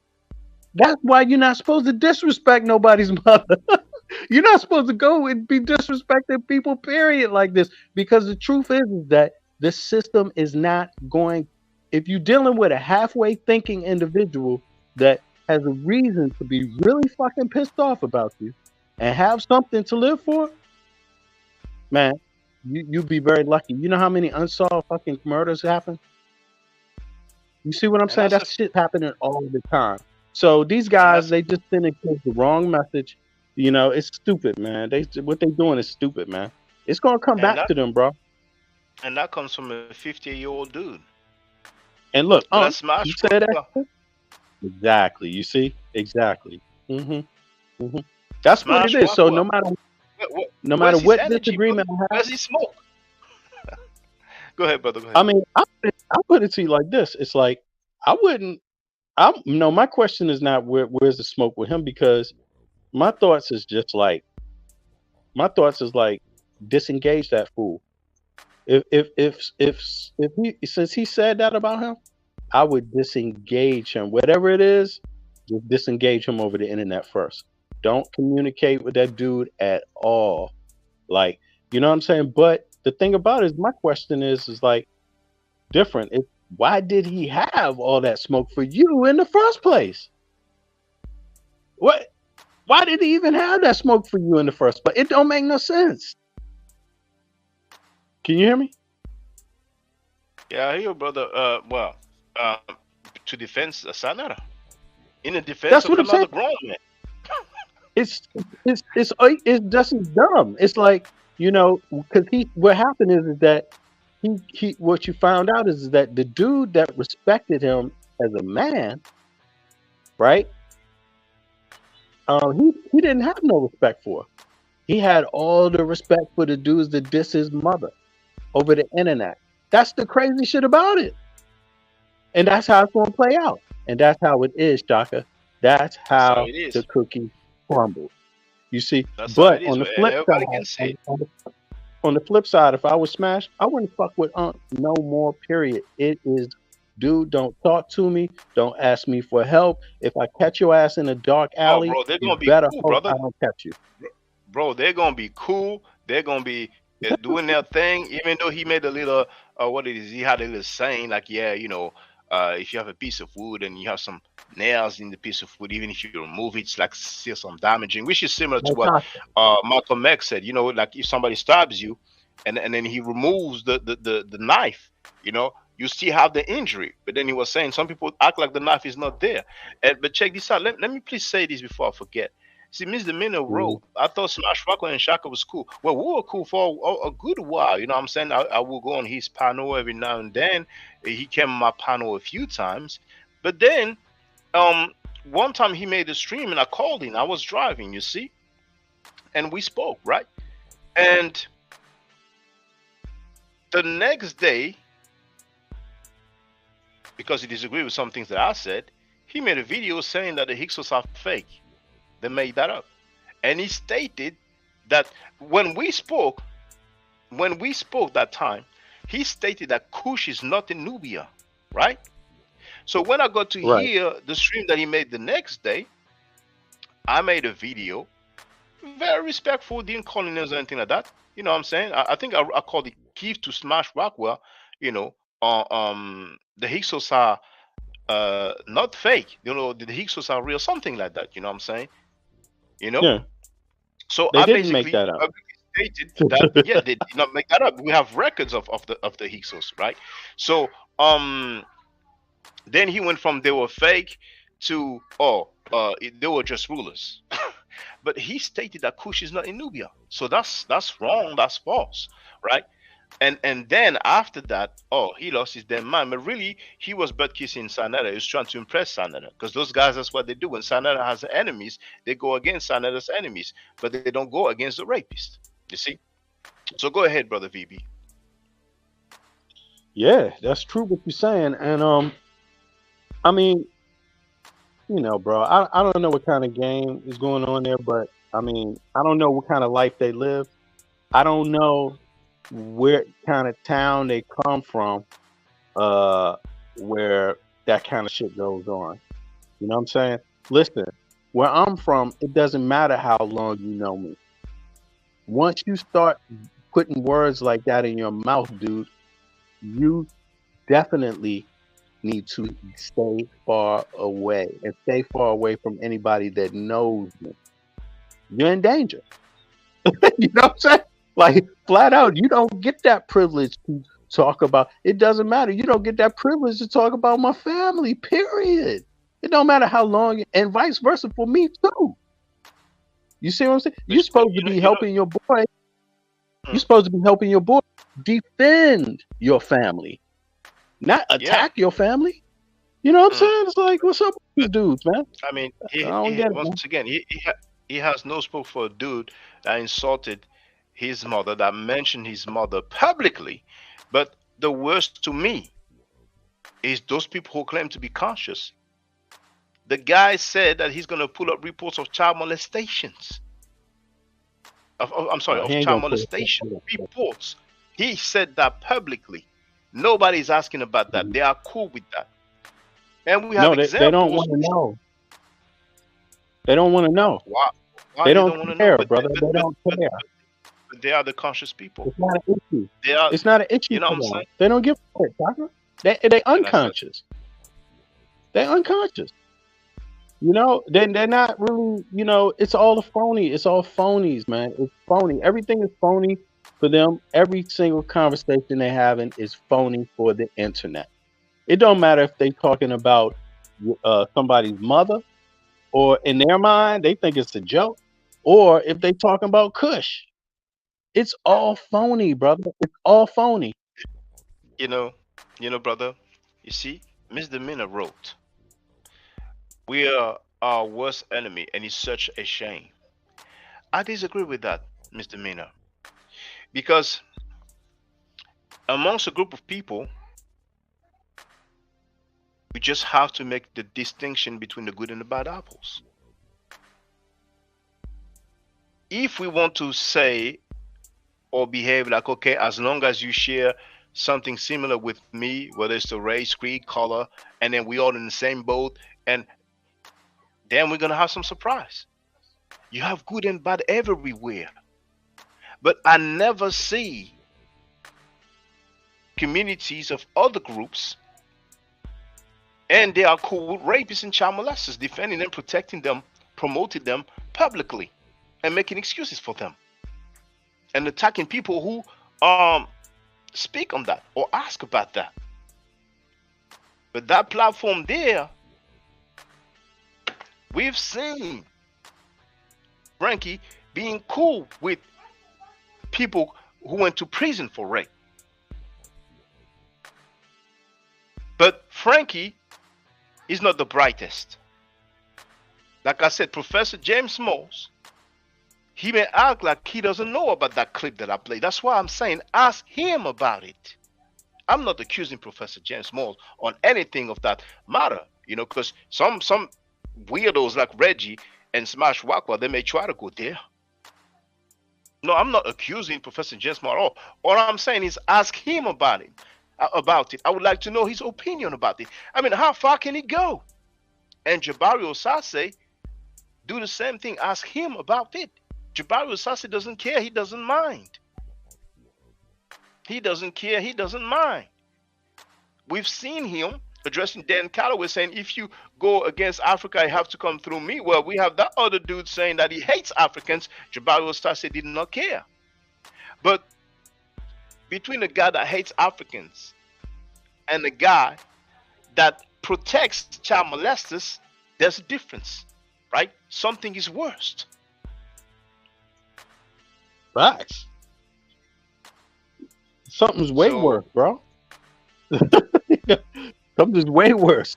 That's why you're not supposed to disrespect nobody's mother. You're not supposed to go and be disrespecting people, period, like this. Because the truth is that the system is not going. If you're dealing with a halfway thinking individual that has a reason to be really fucking pissed off about you and have something to live for, man, you'd be very lucky. You know how many unsolved fucking murders happen? You see what I'm saying? That shit happening all the time. So these guys, they just send the wrong message. You know, it's stupid, man. What they doing is stupid, man. It's gonna come back to them, bro. And that comes from a 50-year-old dude. And look, Let's smash you said that. Exactly. You see, exactly. That's what it is. So no matter what disagreement I have, where's his smoke? Go ahead, brother. Go ahead. I mean, I put it to you like this. It's like I wouldn't. No. My question is not where's the smoke with him, because my thoughts is just like disengage that fool. If he, since he said that about him, I would disengage him. Whatever it is, just disengage him over the internet first. Don't communicate with that dude at all. Like, you know what I'm saying? But the thing about it is, my question is like different. Why did he have all that smoke for you in the first place? What? Why did he even have that smoke for you in the first place? It don't make no sense. Can you hear me? Yeah, I hear you, brother. Well, to defend Sanada. In the defense That's of what I'm another saying. grown man. It's just dumb. It's like, you know, because what happened is that he what you found out is that the dude that respected him as a man, right? He didn't have no respect for. He had all the respect for the dudes that diss his mother over the internet. That's the crazy shit about it. And that's how it's gonna play out. And that's how it is, Shaka. That's how it is. the cookie crumbles. You see, That's how but it is, on the and flip everybody side, can see it. on the flip side, if I was smashed, I wouldn't fuck with no more. Period. It is, dude. Don't talk to me. Don't ask me for help. If I catch your ass in a dark Oh, alley, bro, they're you gonna be better cool, hope brother. I don't catch you. Bro, they're gonna be cool. They're gonna be doing their thing, even though he made a little what it is, he had a little saying like, yeah, you know, if you have a piece of wood and you have some nails in the piece of wood, even if you remove it, it's like still some damaging, which is similar to what Malcolm X said. You know, like if somebody stabs you and then he removes the knife, you know, you still have the injury. But then he was saying some people act like the knife is not there. But check this out. Let me please say this before I forget. See, Misdemeanor wrote, I thought Smash Rocker and Shaka was cool. Well, we were cool for a good while. You know what I'm saying? I will go on his panel every now and then. He came on my panel a few times. But then, one time he made a stream and I called him. I was driving, you see? And we spoke, right? And the next day, because he disagreed with some things that I said, he made a video saying that the Hyksos are fake. They made that up. And he stated that when we spoke that time, he stated that Kush is not in Nubia, right? So when I got to hear the stream that he made the next day, I made a video, very respectful, didn't call him names or anything like that. You know what I'm saying? I think I called it Keith to Smash Rockwell, you know, the Hyksos are not fake. You know, the Hyksos are real, something like that. You know what I'm saying? You know? Yeah. So They I didn't make basically that up. stated that yeah, they did not make that up. We have records of the Hyksos, right? So then he went from they were fake to they were just rulers. But he stated that Kush is not in Nubia. So that's wrong, that's false, right? And then after that, he lost his damn mind. But really, he was butt kissing Sanada. He was trying to impress Sanada. Because those guys, that's what they do. When Sanada has enemies, they go against Sanada's enemies. But they don't go against the rapist. You see? So go ahead, brother VB. Yeah, that's true what you're saying. And I mean, you know, bro, I don't know what kind of game is going on there, but I mean, I don't know what kind of life they live. I don't know where kind of town they come from, where that kind of shit goes on. You know what I'm saying? Listen, where I'm from, it doesn't matter how long you know me. Once you start putting words like that in your mouth, dude, you definitely need to stay far away and stay far away from anybody that knows me. You're in danger. You know what I'm saying? Like, flat out, you don't get that privilege to talk about. It doesn't matter. You don't get that privilege to talk about my family, period. It don't matter how long, and vice versa for me too. You see what I'm saying? You're supposed to be helping your boy. You're supposed to be helping your boy defend your family, not attack your family. You know what I'm saying? It's like, what's up with these dudes, man? I mean, once again, he has no spoke for a dude that insulted his mother, that mentioned his mother publicly. But the worst to me is those people who claim to be conscious. The guy said that he's going to pull up reports of child molestations. I'm sorry, of child molestation reports. He said that publicly. Nobody's asking about that. They are cool with that. And we have examples. They don't want to know. They don't want to know. Why they don't want to care, know? Brother. They don't care. But they are the conscious people. It's not an issue. It's not an issue. You know what I'm saying? They don't give a shit, doctor. They unconscious. They're unconscious. You know, they're not really, you know, it's all a phony. It's all phonies, man. It's phony. Everything is phony for them. Every single conversation they're having is phony for the internet. It don't matter if they're talking about somebody's mother, or in their mind, they think it's a joke, or if they talking about Kush. It's all phony, brother. It's all phony. You know, brother, you see, Misdemeanor wrote, "We are our worst enemy, and it's such a shame." I disagree with that, Misdemeanor, because amongst a group of people, we just have to make the distinction between the good and the bad apples. If we want to say or behave like, okay, as long as you share something similar with me, whether it's the race, creed, color, and then we all in the same boat, and then we're gonna have some surprise. You have good and bad everywhere, but I never see communities of other groups, and they are cool with rapists and child molesters, defending them, protecting them, promoting them publicly, and making excuses for them, and attacking people who speak on that or ask about that. But that platform there, we've seen Frankie being cool with people who went to prison for rape. But Frankie is not the brightest. Like I said, Professor James Smalls, he may act like he doesn't know about that clip that I played. That's why I'm saying ask him about it. I'm not accusing Professor James Smalls on anything of that matter, you know, because some weirdos like Reggie and Smash Wakwa, they may try to go there. No, I'm not accusing Professor James Smalls at all. All I'm saying is ask him about it. I would like to know his opinion about it. I mean, how far can he go? And Jabari Osase, do the same thing. Ask him about it. Jabari Osase doesn't care. He doesn't mind. He doesn't care. He doesn't mind. We've seen him addressing Dan Calloway saying, if you go against Africa, you have to come through me. Well, we have that other dude saying that he hates Africans. Jabari Osase did not care. But between the guy that hates Africans and the guy that protects child molesters, there's a difference, right? Something is worse. Facts. Something's way worse, bro. Something's way worse.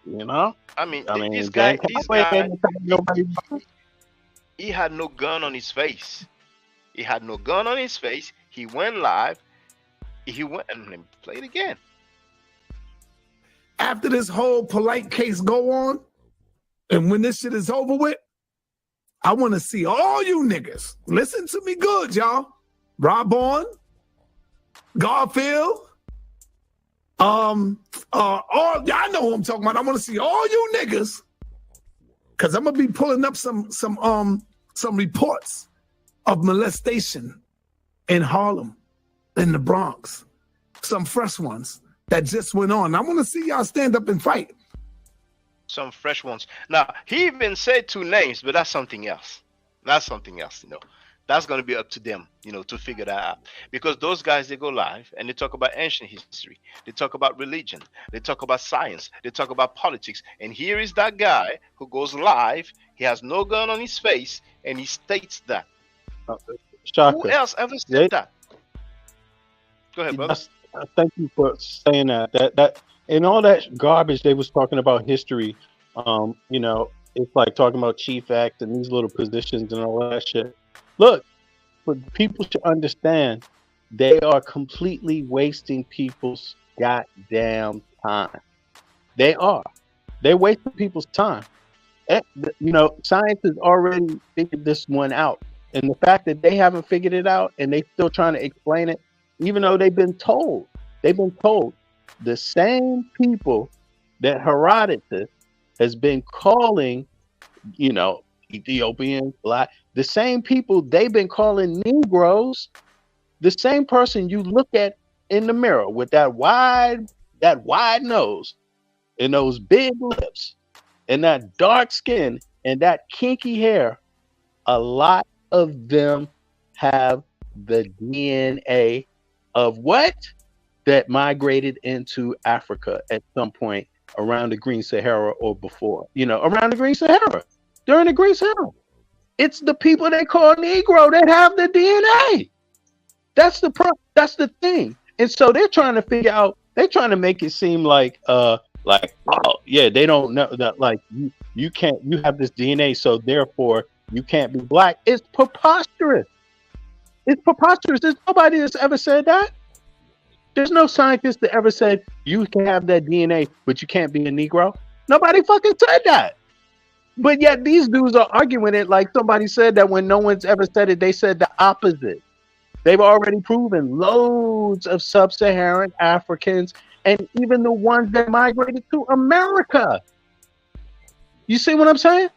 You know? I mean this guy, he had no gun on his face. He had no gun on his face. He went live. He went, and let me play it again. After this whole polite case go on, and when this shit is over with, I want to see all you niggas. Listen to me good, y'all. Rob on, Garfield, all y'all know who I'm talking about. I want to see all you niggas, cause I'm gonna be pulling up some reports of molestation in Harlem, in the Bronx, some fresh ones that just went on. I want to see y'all stand up and fight. Some fresh ones. Now, he even said 2 names, but that's something else. That's something else, you know. That's going to be up to them, you know, to figure that out. Because those guys, they go live and they talk about ancient history. They talk about religion. They talk about science. They talk about politics. And here is that guy who goes live. He has no gun on his face, and he states that. Shaka, who else ever said that? Go ahead, brother. Thank you for saying that. That and all that garbage they was talking about history. You know, it's like talking about chief acts and these little positions and all that shit. Look, but people should understand They are completely wasting people's goddamn time. They are. They're wasting people's time. Science has already figured this one out. And the fact that they haven't figured it out and they still trying to explain it, even though they've been told the same people that Herodotus has been calling, Ethiopian, black, the same people they've been calling Negroes, the same person you look at in the mirror with that wide nose and those big lips and that dark skin and that kinky hair, a lot of them have the DNA of what? That migrated into Africa at some point around the Green Sahara or before, around the Green Sahara, during the Green Sahara. It's the people they call Negro that have the DNA. That's the thing. And so they're trying to figure out, they're trying to make it seem like, oh yeah, they don't know that, like, you can't, you have this DNA, so therefore you can't be black. It's preposterous. It's preposterous. There's nobody that's ever said that. There's no scientist that ever said you can have that DNA, but you can't be a Negro. Nobody fucking said that. But yet these dudes are arguing it like somebody said that when no one's ever said it. They said the opposite. They've already proven loads of sub-Saharan Africans and even the ones that migrated to America. You see what I'm saying?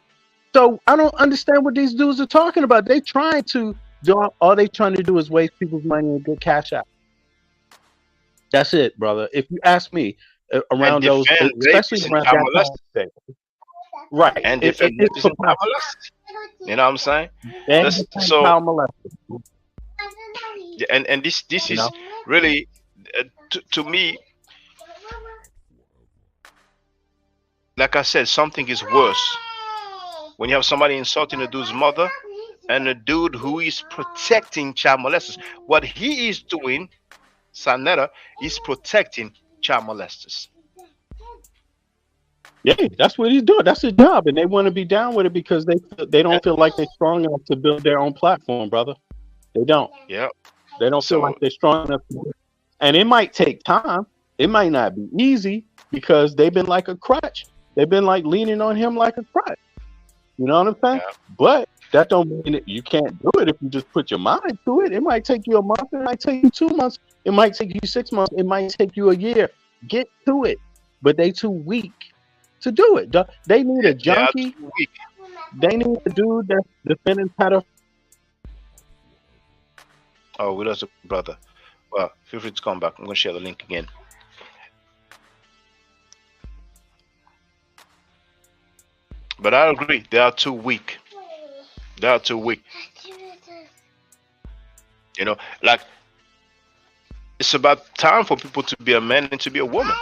So I don't understand what these dudes are talking about. They trying to do, all they trying to do is waste people's money and get cash out. That's it, brother. If you ask me, around those, especially around that time, right? And defend rapists and child molesters. You know what I'm saying? So, and this is really, to me, like I said, something is worse when you have somebody insulting a dude's mother and a dude who is protecting child molesters. What he is doing, Sanetta, is protecting child molesters. Yeah, that's what he's doing. That's his job, and they want to be down with it because they don't feel like they're strong enough to build their own platform, brother. They don't. Yeah. They don't feel like they're strong enough. And it might take time. It might not be easy because they've been like a crutch. They've been like leaning on him like a crutch. You know what I'm saying? Yeah. But that don't mean that you can't do it if you just put your mind to it. It might take you a month. It might take you 2 months. It might take you 6 months. It might take you a year. Get to it. But they too weak to do it. They need a junkie. They need a dude that's defending pedophiles. Oh, we lost a brother. Well, feel free to come back. I'm going to share the link again. But I agree. They are too weak. They are too weak. Like, it's about time for people to be a man and to be a woman.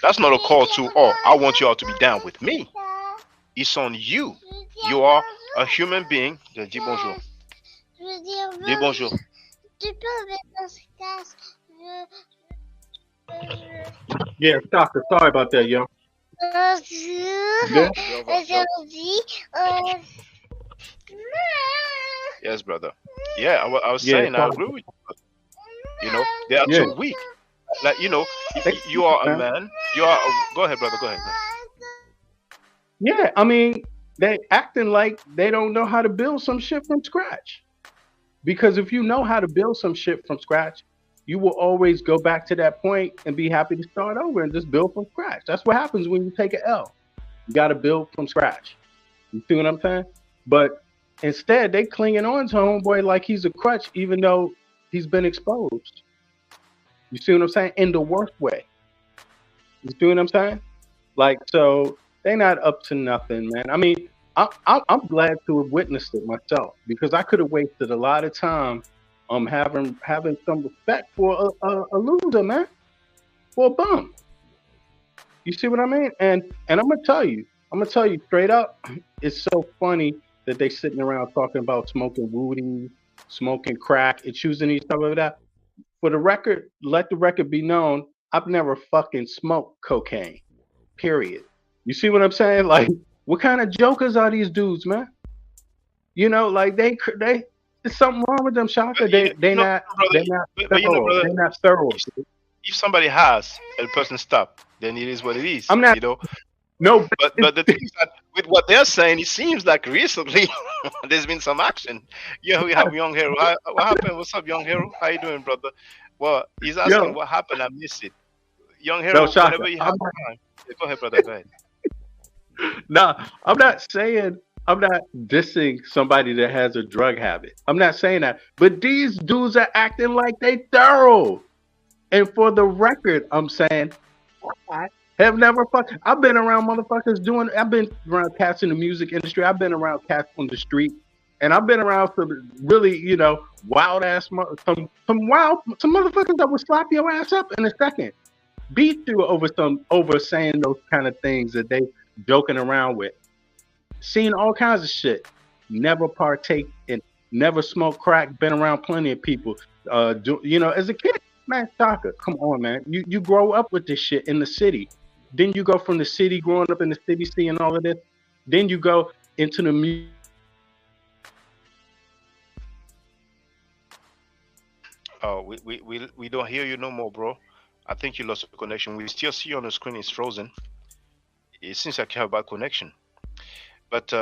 That's not a call to, I want you all to be down with me. It's on you. You are a human being. Dis bonjour. Dis bonjour. Yeah, doctor. Sorry about that, yo. Yes, brother. Yeah, I was saying, I agree with you. They are too weak. Like, you are a man. Go ahead, brother. Go ahead. Yeah, I mean, they acting like they don't know how to build some shit from scratch. Because if you know how to build some shit from scratch, you will always go back to that point and be happy to start over and just build from scratch. That's what happens when you take an L. You got to build from scratch. You see what I'm saying? But instead, they clinging on to homeboy like he's a crutch, even though he's been exposed. You see what I'm saying? In the worst way. You see what I'm saying? Like, so they not up to nothing, man. I mean, I'm glad to have witnessed it myself because I could have wasted a lot of time having some respect for a loser, man, for a bum. You see what I mean? And I'm gonna tell you straight up, it's so funny that they sitting around talking about smoking woody, smoking crack, and choosing each other that. For the record, let the record be known, I've never fucking smoked cocaine. Period. You see what I'm saying? Like, what kind of jokers are these dudes, man? Like there's something wrong with them, Shaka. But They you know, not brother, but you know, thorough. brother, They're not thorough. if somebody has and the person stop, then it is what it is. I'm not. You know. No, But the thing is that with what they're saying, it seems like recently there's been some action. Yeah, we have Young Hero. What happened? What's up, Young Hero? How you doing, brother? Well, he's asking yo, what happened. I missed it. Young no, Hero, Shaka. whenever you have time. Yeah, go ahead, brother. Go ahead. I'm not saying I'm not dissing somebody that has a drug habit. I'm not saying that. But these dudes are acting like they thorough. And for the record, I'm saying I have never I've been around motherfuckers doing. I've been around cats in the music industry. I've been around cats on the street, and I've been around some really, wild ass some motherfuckers that would slap your ass up in a second, beat you over saying those kind of things that they joking around with. Seen all kinds of shit. Never partake in. Never smoke crack. Been around plenty of people. As a kid, man, Shaka, come on, man. You grow up with this shit in the city. Then you go from the city, growing up in the city, seeing all of this. Then you go into the music. Oh, we don't hear you no more, bro. I think you lost the connection. We still see you on the screen. It's frozen. It seems like you have a bad connection. But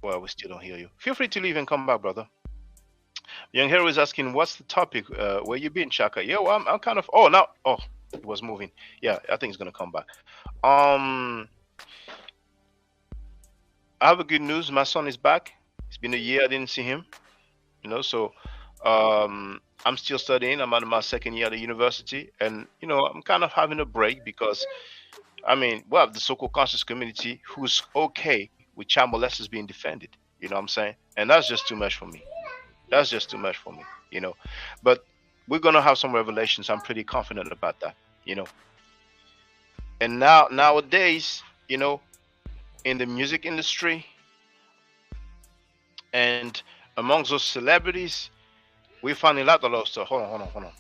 well, we still don't hear you. Feel free to leave and come back, brother. Young Hero is asking, what's the topic? Where you been, Chaka? Yeah, well, I'm kind of. Oh, now. Oh, it was moving. Yeah, I think it's gonna come back. I have a good news. My son is back. It's been a year I didn't see him. So I'm still studying. I'm out of my second year at the university, and I'm kind of having a break because, we have the so-called conscious community who's okay with child molesters being defended. You know what I'm saying? And that's just too much for me. That's just too much for me. But we're gonna have some revelations. I'm pretty confident about that. And nowadays, in the music industry and amongst those celebrities, we find a lot of stuff. Hold on.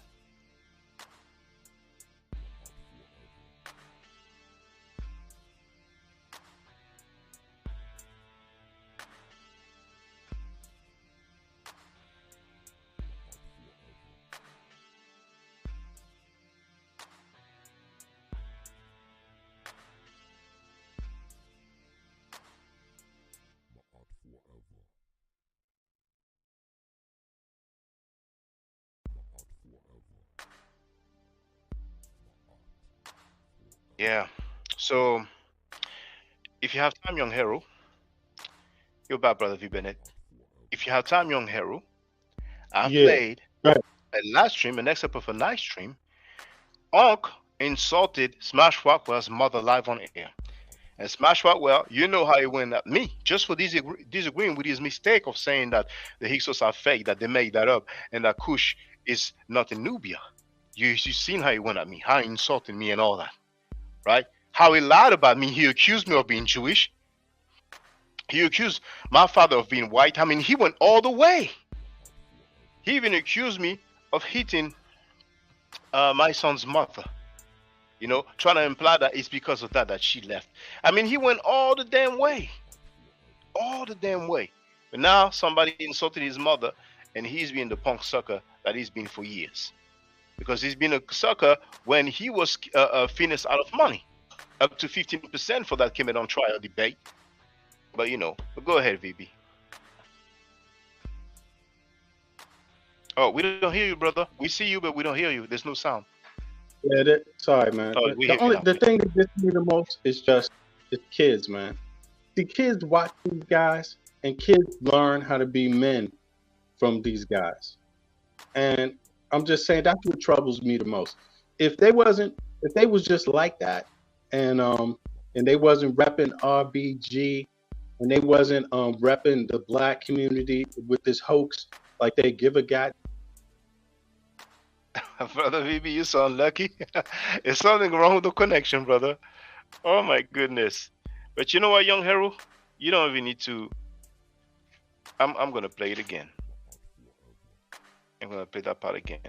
Yeah. So if you have time, Young Hero, you're back, brother V Bennett. If you have time, Young Hero, I Yeah. played Right. a live stream, an excerpt of a live stream. Unc insulted Smash Rockwell's mother live on air. And Smash Rockwell, you know how he went at me just for disagreeing with his mistake of saying that the Hyksos are fake, that they made that up, and that Kush is not in Nubia. You seen how he went at me, how he insulted me and all that, right? How he lied about me. He accused me of being Jewish. He accused my father of being white. He went all the way. He even accused me of hitting my son's mother. Trying to imply that it's because of that she left. He went all the damn way. All the damn way. But now somebody insulted his mother, and he's been the punk sucker that he's been for years. Because he's been a sucker when he was finished out of money. Up to 15% for that came on trial debate. But go ahead, VB. Oh, we don't hear you, brother. We see you, but we don't hear you. There's no sound. Yeah, sorry, man. Oh, The thing that gets me the most is just the kids, man. The kids watch these guys, and kids learn how to be men from these guys. And I'm just saying that's what troubles me the most. If they was just like that, and they wasn't repping RBG, and they wasn't repping the black community with this hoax, like they give a god. Brother VB, you sound lucky. There's something wrong with the connection, brother. Oh my goodness. But you know what, Young Hero? You don't even need to. I'm gonna play it again. I'm gonna play that part again.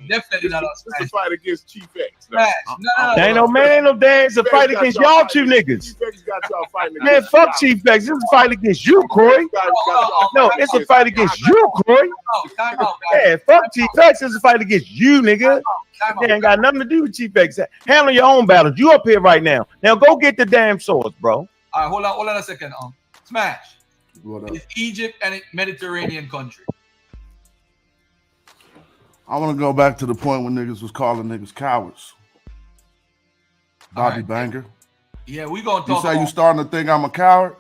Definitely not us. It's a fight against Chief X. Smash. No. Ain't no man, ain't no day. It's a fight against y'all two niggas. Chief X got y'all fighting. Man, fuck Chief X. This is a fight against you, Corey. No, it's a fight against you, Corey. Time out, Yeah, fuck Chief X. It's a fight against you, nigga. It ain't got nothing to do with Chief X. Handle your own battles. You up here right now. Now go get the damn swords, bro. All right, hold on a second. Smash. Is Egypt a Mediterranean country? I want to go back to the point when niggas was calling niggas cowards. Bobby Banger. Yeah, we gonna talk. You say you starting to think I'm a coward?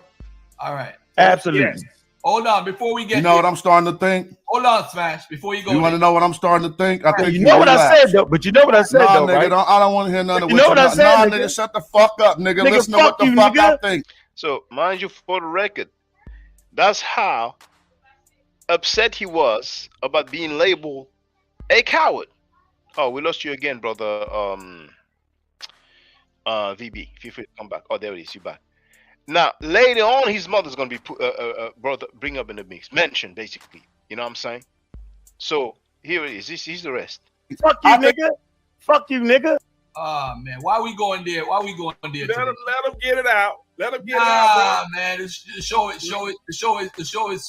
All right. Absolutely. Yes. Hold on, before we get. You know what I'm starting to think? Hold on, Smash. Before you go. You want to know what I'm starting to think? I think you know what I said though. But you know what I said though, nigga, right? I don't want to hear nothing. You know what I said, Nah, nigga? nigga, shut the fuck up, nigga. Listen to what the you, fuck nigga. I think. So, mind you, for the record, that's how upset he was about being labeled a coward. Oh, we lost you again, brother. VB, feel free to come back. Oh, there it is. You back. Now, later on, his mother's gonna be bring up in the mix, mentioned basically. You know what I'm saying? So here it is. This is the rest. Fuck you, nigga. Fuck you, nigga. Oh man, why we going there? Why we going there? Let him get it out. Let him get it out, bro. Man, the show is.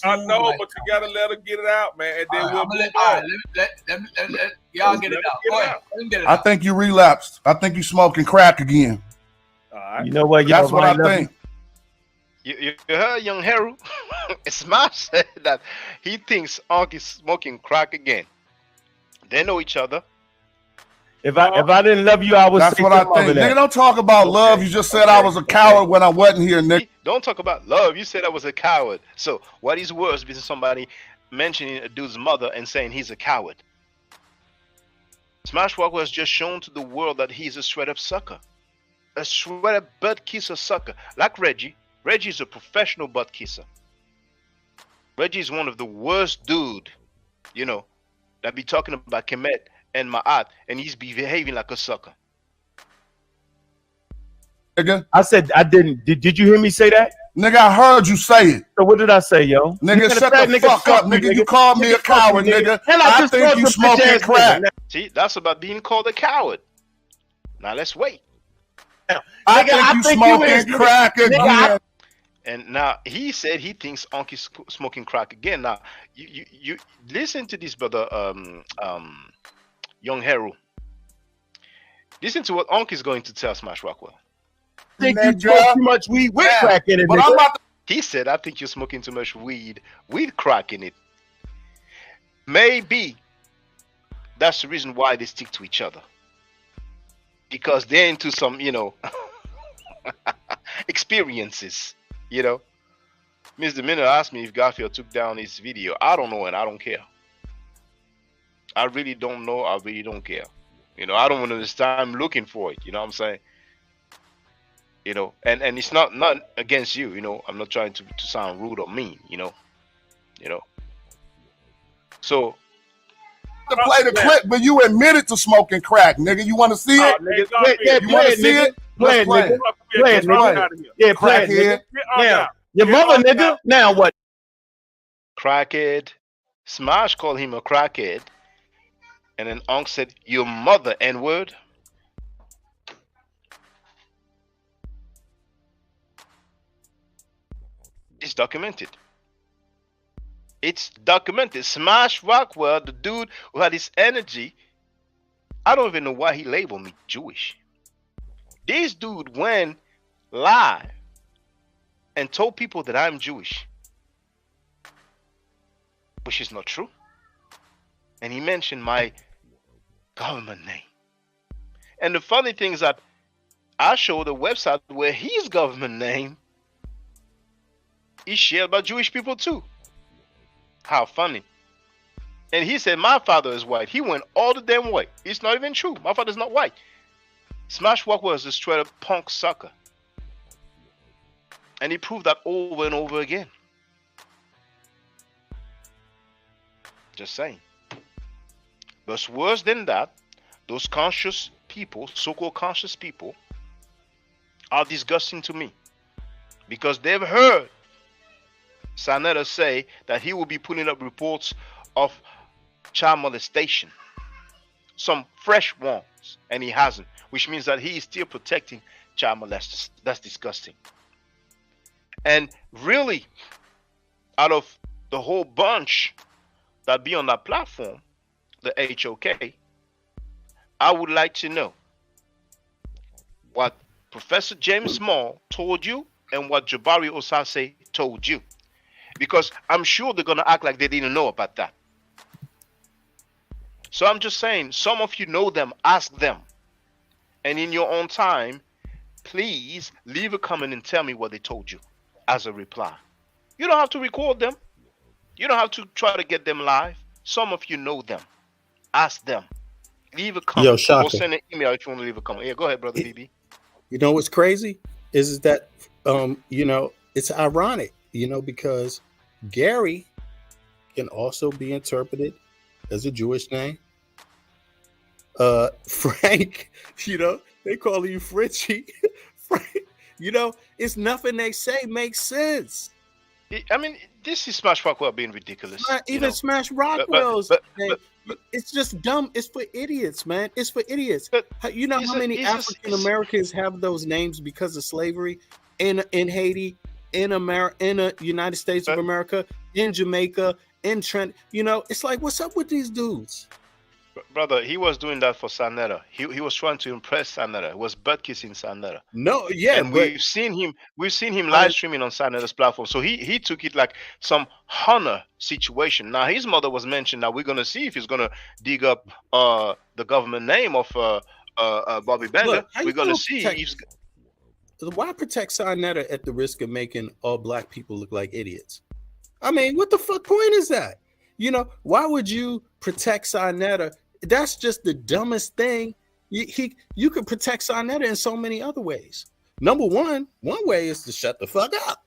I know, but you gotta let him get it out, man. And then we'll move on. Let y'all get it out. Go ahead. Let him get it out. I think you relapsed. I think you smoking crack again. All right. You know what? That's what I think. You heard young Haru? Smash said that he thinks Ankh is smoking crack again. They know each other. If I didn't love you, I would. That's what I think. Nigga, don't talk about love. You just said I was a coward when I wasn't here, nigga. Don't talk about love. You said I was a coward. So what is worse between somebody mentioning a dude's mother and saying he's a coward? Smashwalker has just shown to the world that he's a straight up sucker. A straight up butt kisser sucker. Like Reggie. Reggie's a professional butt kisser. Reggie's one of the worst dude, you know, that be talking about Kemet and Ma'at, and he's behaving like a sucker. Nigga, I said I didn't. Did you hear me say that? Nigga, I heard you say it. So what did I say, yo? Nigga, shut the fuck up, nigga. You called me a coward, nigga. I think you smoking crack. See, that's about being called a coward. Now let's wait. I think you smoking crack again. And now he said he thinks Ankh is smoking crack again. Now you listen to this, brother, young Haru. Listen to what Ankh is going to tell Smash Rockwell. I think you smoke too much weed with crack in it. But I'm about to... He said, I think you're smoking too much weed with crack in it. Maybe that's the reason why they stick to each other. Because they're into some, you know, experiences, you know. Mr. Miller asked me if Garfield took down his video. I don't know and I don't care. I really don't know. I really don't care. You know, I don't want to waste time looking for it. You know what I'm saying? You know, and it's not against you. You know, I'm not trying to sound rude or mean. You know. So. To play the clip, but you admitted to smoking crack, nigga. You want to see it? You want to see it? Play it, nigga. Play it, nigga. Yeah, play it, nigga. Now, your mother, nigga. Now what? Crackhead. Smash called him a crackhead. And then Ankh said, your mother, N-word. It's documented. It's documented. Smash Rockwell, the dude who had his energy, I don't even know why he labeled me Jewish. This dude went live and told people that I'm Jewish, which is not true. And he mentioned my government name. And the funny thing is that I showed a website where his government name is shared by Jewish people too. How funny. And he said my father is white. He went all the damn way. It's not even true. My father's not white. Smash Walker was a straight up punk sucker. And he proved that over and over again. Just saying. But worse than that, those conscious people, so-called conscious people, are disgusting to me. Because they've heard Sanetta say that he will be putting up reports of child molestation, some fresh ones, and he hasn't, which means that he is still protecting child molesters. That's disgusting. And really, out of the whole bunch that be on that platform, the HOK, I would like to know what Professor James Small told you and what Jabari Osase told you. Because I'm sure they're going to act like they didn't know about that. So I'm just saying, some of you know them, ask them. And in your own time, please leave a comment and tell me what they told you as a reply. You don't have to record them. You don't have to try to get them live. Some of you know them. Ask them. Leave a comment. Yo, Or Shaka. send an email if you want to leave a comment. Yeah, go ahead, brother BB. You know what's crazy is that it's ironic, because Gary can also be interpreted as a Jewish name. Frank, they call you Fritchie. Frank, it's nothing they say makes sense. I mean, this is Smash Rockwell being ridiculous. Even Smash Rockwell's name. It's just dumb. It's for idiots, man. It's for idiots. You know how many African Americans have those names because of slavery in Haiti, in the United States of America, in Jamaica, in Trent. It's like, what's up with these dudes? Brother, he was doing that for Sanetta. He was trying to impress Sanetta. He was butt kissing Sanetta. No, yeah, and we've seen him live streaming on Sanetta's platform. So he took it like some honor situation. Now his mother was mentioned. Now we're gonna see if he's gonna dig up the government name of Bobby Bender. Look, we're gonna see why protect Sanetta at the risk of making all black people look like idiots? I mean, what the fuck point is that? Why would you protect Sanetta? That's just the dumbest thing. You could protect Sanetta in so many other ways. Number one way is to shut the fuck up.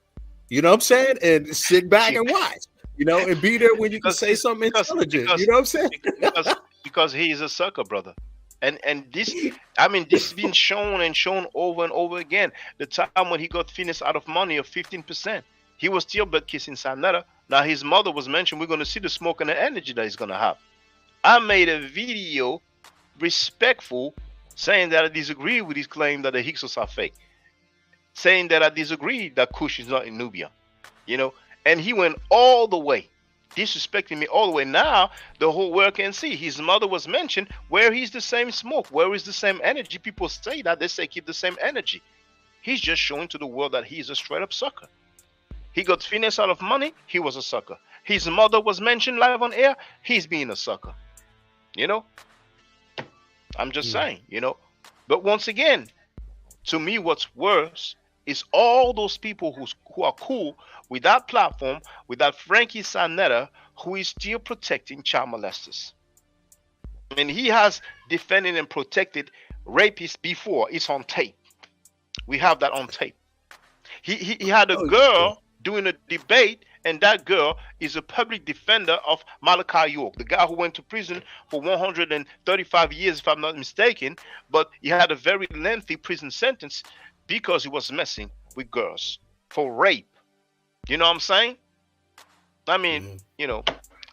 You know what I'm saying? And sit back and watch. And be there when you can say something intelligent. You know what I'm saying? because he is a sucker, brother. And this, I mean, this has been shown and shown over and over again. The time when he got finished out of money of 15%, he was still butt kissing Sanetta. Now his mother was mentioned. We're going to see the smoke and the energy that he's going to have. I made a video respectful saying that I disagree with his claim that the Hyksos are fake. Saying that I disagree that Kush is not in Nubia. And he went all the way, disrespecting me all the way. Now the whole world can see his mother was mentioned. Where he's the same smoke, where is the same energy? People say that, they say keep the same energy. He's just showing to the world that he's a straight up sucker. He got finished out of money, he was a sucker. His mother was mentioned live on air, he's being a sucker. I'm just saying, But once again, to me, what's worse is all those people who are cool with that platform, with that Frankie Sanetta, who is still protecting child molesters. And he has defended and protected rapists before. It's on tape. We have that on tape. He had a girl doing a debate, and that girl is a public defender of Malachi York, the guy who went to prison for 135 years, if I'm not mistaken, but he had a very lengthy prison sentence because he was messing with girls for rape. You know what I'm saying? I mean,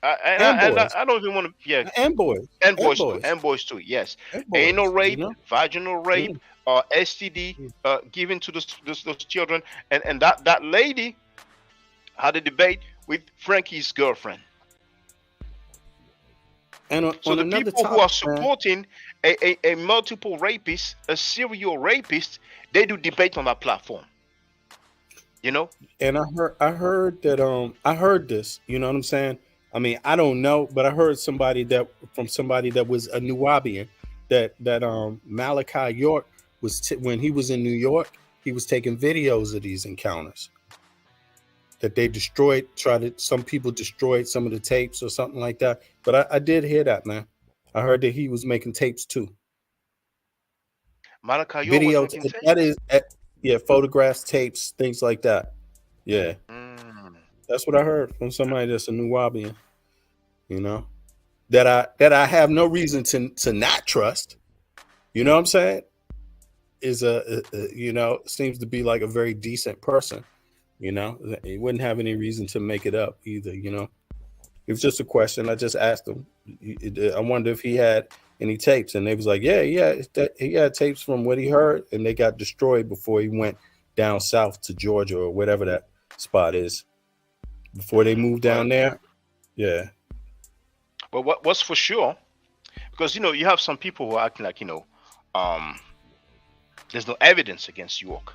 I don't even want to, yeah. And boys too, yes. Anal rape, vaginal rape, STD given to those children, and that lady had a debate with Frankie's girlfriend. And so the people who are supporting a multiple rapist, a serial rapist, they do debate on that platform. And I heard that I heard this. You know what I'm saying? I mean, I don't know, but I heard somebody that was a Nubian that Malachi York was when he was in New York, he was taking videos of these encounters. That they destroyed, some people destroyed some of the tapes or something like that. But I did hear that, man. I heard that he was making tapes too. Malachi York was making tapes? That is, photographs, tapes, things like that. Yeah. That's what I heard from somebody that's a Nubian, that I have no reason to not trust. You know what I'm saying? Is seems to be like a very decent person. He wouldn't have any reason to make it up either. It was just a question. I just asked him, I wonder if he had any tapes, and they was like, yeah, he had tapes from what he heard, and they got destroyed before he went down south to Georgia or whatever that spot is. Before they moved down there, yeah. But what's for sure, because you have some people who are acting like there's no evidence against York.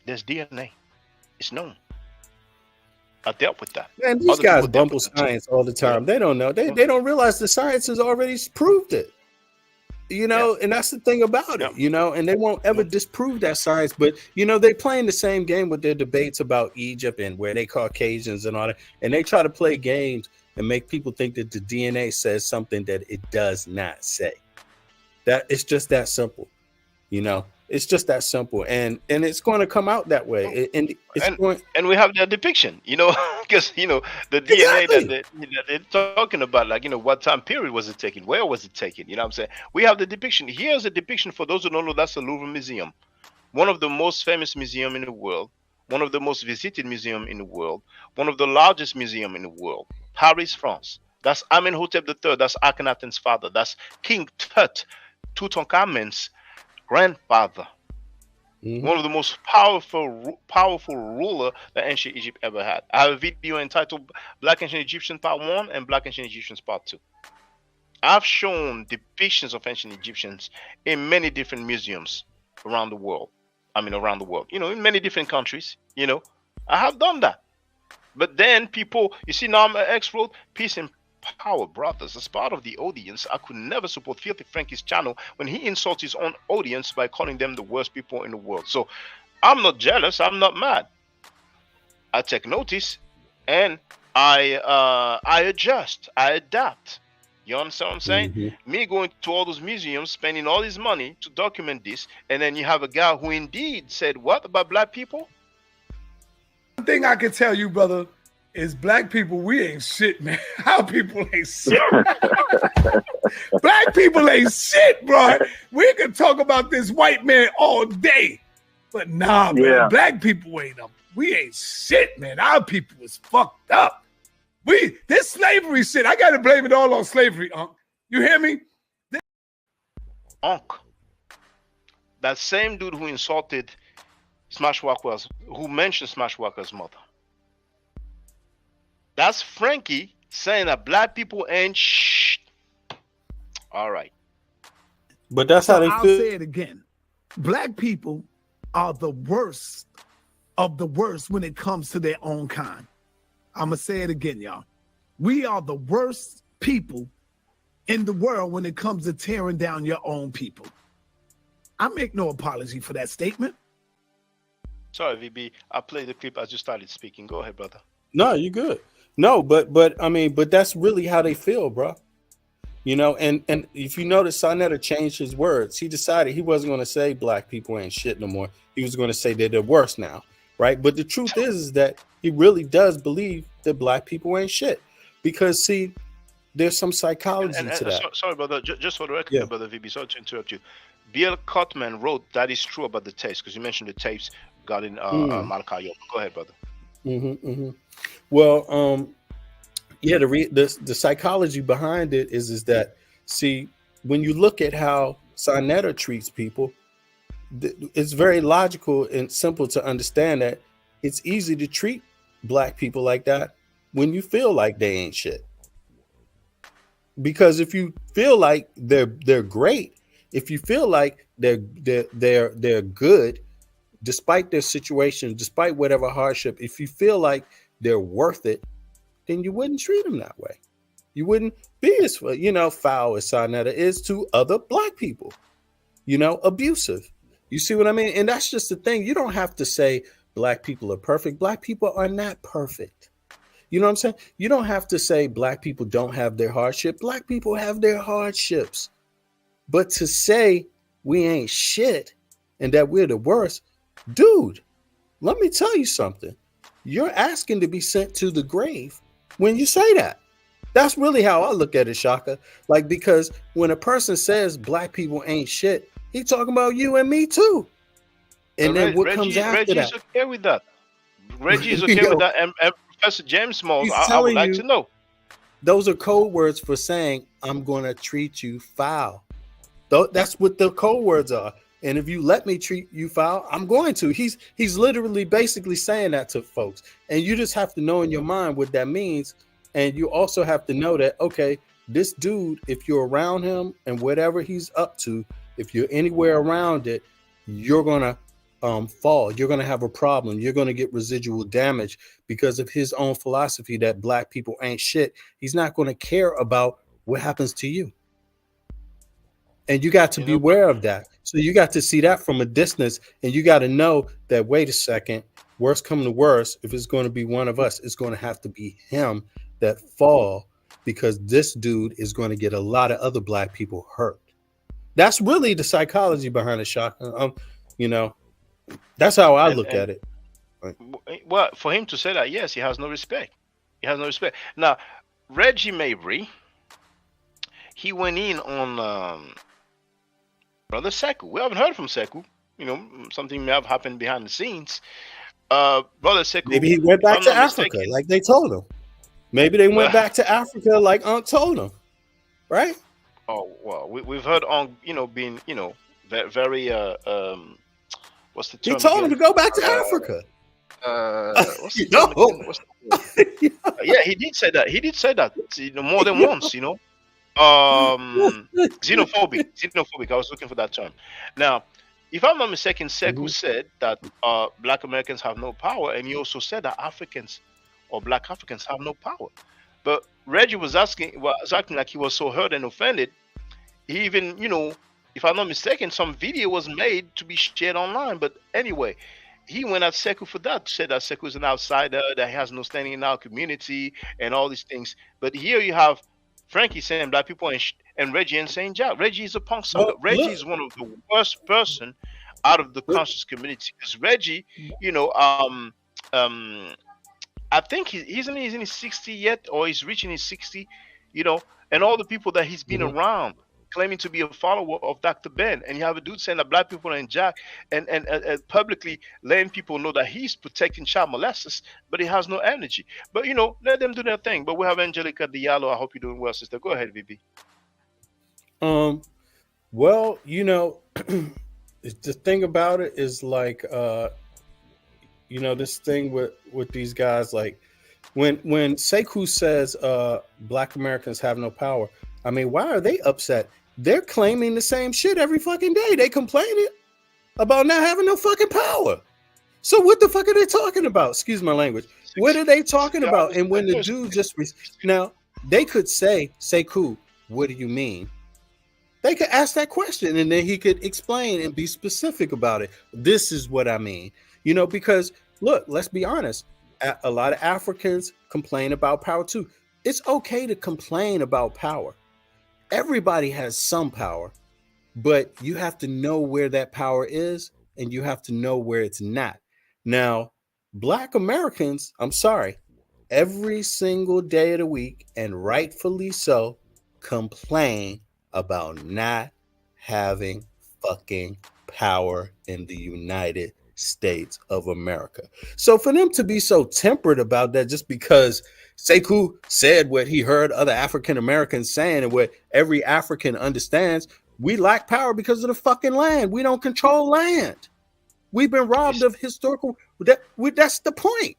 There's DNA. It's known. I dealt with that. Man, these guys bumble science all the time. They don't know. They don't realize the science has already proved it. And that's the thing about it, and they won't ever disprove that science. But they playing the same game with their debates about Egypt and where they Caucasians and all that, and they try to play games and make people think that the DNA says something that it does not say. That it's just that simple, It's just that simple, and it's going to come out that way. And we have that depiction, because the DNA that they're talking about, like what time period was it taken, where was it taken? You know what I'm saying? We have the depiction. Here's a depiction for those who don't know. That's the Louvre Museum, one of the most famous museum in the world, one of the most visited museum in the world, one of the largest museum in the world. Paris, France. That's Amenhotep III. That's Akhenaten's father. That's King Tut, Tutankhamun's grandfather. One of the most powerful ruler that ancient Egypt ever had. I have a video entitled Black Ancient Egyptians Part 1 and Black Ancient Egyptians Part 2. I've shown depictions of ancient Egyptians in many different museums around the world. In many different countries, I have done that. But then people, now I'm an X-Road, peace and power, brothers. As part of the audience, I could never support Filthy Frankie's channel when he insults his own audience by calling them the worst people in the world. So I'm not jealous. I'm not mad. I take notice and I adjust. I adapt. You understand what I'm saying? Me going to all those museums, spending all this money to document this, and then you have a guy who indeed said what about black people? One thing I can tell you, brother, is black people, we ain't shit, man. Our people ain't shit. Black people ain't shit, bro. We can talk about this white man all day, but nah, man, black people ain't up. We ain't shit, man. Our people is fucked up. This slavery shit, I gotta blame it all on slavery, Unc. You hear me? Unc. That same dude who insulted Smashwalker's, who mentioned Smashwalker's mother. That's Frankie saying that black people ain't shit. All right. But that's how they feel. I'll say it again. Black people are the worst of the worst when it comes to their own kind. I'm going to say it again, y'all. We are the worst people in the world when it comes to tearing down your own people. I make no apology for that statement. Sorry, VB. I played the clip as you started speaking. Go ahead, brother. No, you're good. No, but that's really how they feel, bro. And if you notice, Sonetta changed his words. He decided he wasn't going to say black people ain't shit no more. He was going to say that they're worse now, right? But the truth is that he really does believe that black people ain't shit. Because, see, there's some psychology to that. Sorry, brother. Just for the record, brother VB, sorry to interrupt you. Bill Cutman wrote that is true about the tapes, because you mentioned the tapes got in Malachi. Go ahead, brother. Well, the psychology behind it is that, see, when you look at how Sonetta treats people, it's very logical and simple to understand that it's easy to treat black people like that when you feel like they ain't shit. Because if you feel like they're great, if you feel like they're good, despite their situation, despite whatever hardship, if you feel like they're worth it, then you wouldn't treat them that way. You wouldn't be as foul as Sonetta is to other black people, abusive. You see what I mean? And that's just the thing. You don't have to say black people are perfect. Black people are not perfect. You know what I'm saying? You don't have to say black people don't have their hardship. Black people have their hardships. But to say we ain't shit and that we're the worst, dude, let me tell you something. You're asking to be sent to the grave when you say that. That's really how I look at it, Shaka. Like, because when a person says black people ain't shit, he's talking about you and me too. And then what comes after Reggie's that? Okay with that. Reggie's okay with that. And Professor James Smalls, I would like to know. Those are code words for saying I'm going to treat you foul. That's what the code words are. And if you let me treat you foul, I'm going to. He's literally basically saying that to folks. And you just have to know in your mind what that means. And you also have to know that, okay, this dude, if you're around him and whatever he's up to, if you're anywhere around it, you're going to fall. You're going to have a problem. You're going to get residual damage because of his own philosophy that black people ain't shit. He's not going to care about what happens to you. And you got to be aware of that. So you got to see that from a distance, and you got to know that, wait a second, worst come to worst, if it's going to be one of us, it's going to have to be him that fall, because this dude is going to get a lot of other black people hurt. That's really the psychology behind the shock. You know, that's how I look at it. Right. Well, for him to say that, yes, he has no respect. He has no respect. Now, Reggie Mabry, he went in on Brother Sekou. We haven't heard from Sekou. You know, something may have happened behind the scenes. Brother Sekou. Maybe he went back to Africa, like they told him. Maybe they went back to Africa, like Unc told him. Right? Oh well, we've heard on being very what's the term? He told him to go back to Africa. What's the term? Yeah, he did say that. He did say that more than once. Xenophobic. I was looking for that term. Now, if I'm not mistaken, Sekou said that black Americans have no power, and he also said that Africans or black Africans have no power. But Reggie was acting like he was so hurt and offended. He even, if I'm not mistaken, some video was made to be shared online. But anyway, he went at Sekou for that, said that Sekou is an outsider, that he has no standing in our community, and all these things. But here you have Frankie saying black people and Reggie and saying Jack. Reggie is a punk sucker. Reggie is one of the worst person out of the conscious community, because Reggie, I think he's in his 60 yet, or he's reaching his 60, and all the people that he's been around claiming to be a follower of Dr. Ben, and you have a dude saying that black people are Jack, and publicly letting people know that he's protecting child molesters, but he has no energy. But let them do their thing. But we have Angelica Diallo. I hope you're doing well, sister. Go ahead, VB. Well, the thing about it is like this thing with these guys, like when Sekou says black Americans have no power, I mean, why are they upset? They're claiming the same shit every fucking day. They complaining about not having no fucking power. So what the fuck are they talking about? Excuse my language. What are they talking about? And when the dude just now, they could say, Sekou, what do you mean? They could ask that question, and then he could explain and be specific about it. This is what I mean. Because look, let's be honest. A lot of Africans complain about power too. It's okay to complain about power. Everybody has some power, but you have to know where that power is, and you have to know where it's not. Now, black Americans, I'm sorry, every single day of the week, and rightfully so, complain about not having fucking power in the United States of America. So for them to be so temperate about that just because Sekou said what he heard other African Americans saying and what every African understands, we lack power because of the fucking land. We don't control land. We've been robbed of historical. That's the point.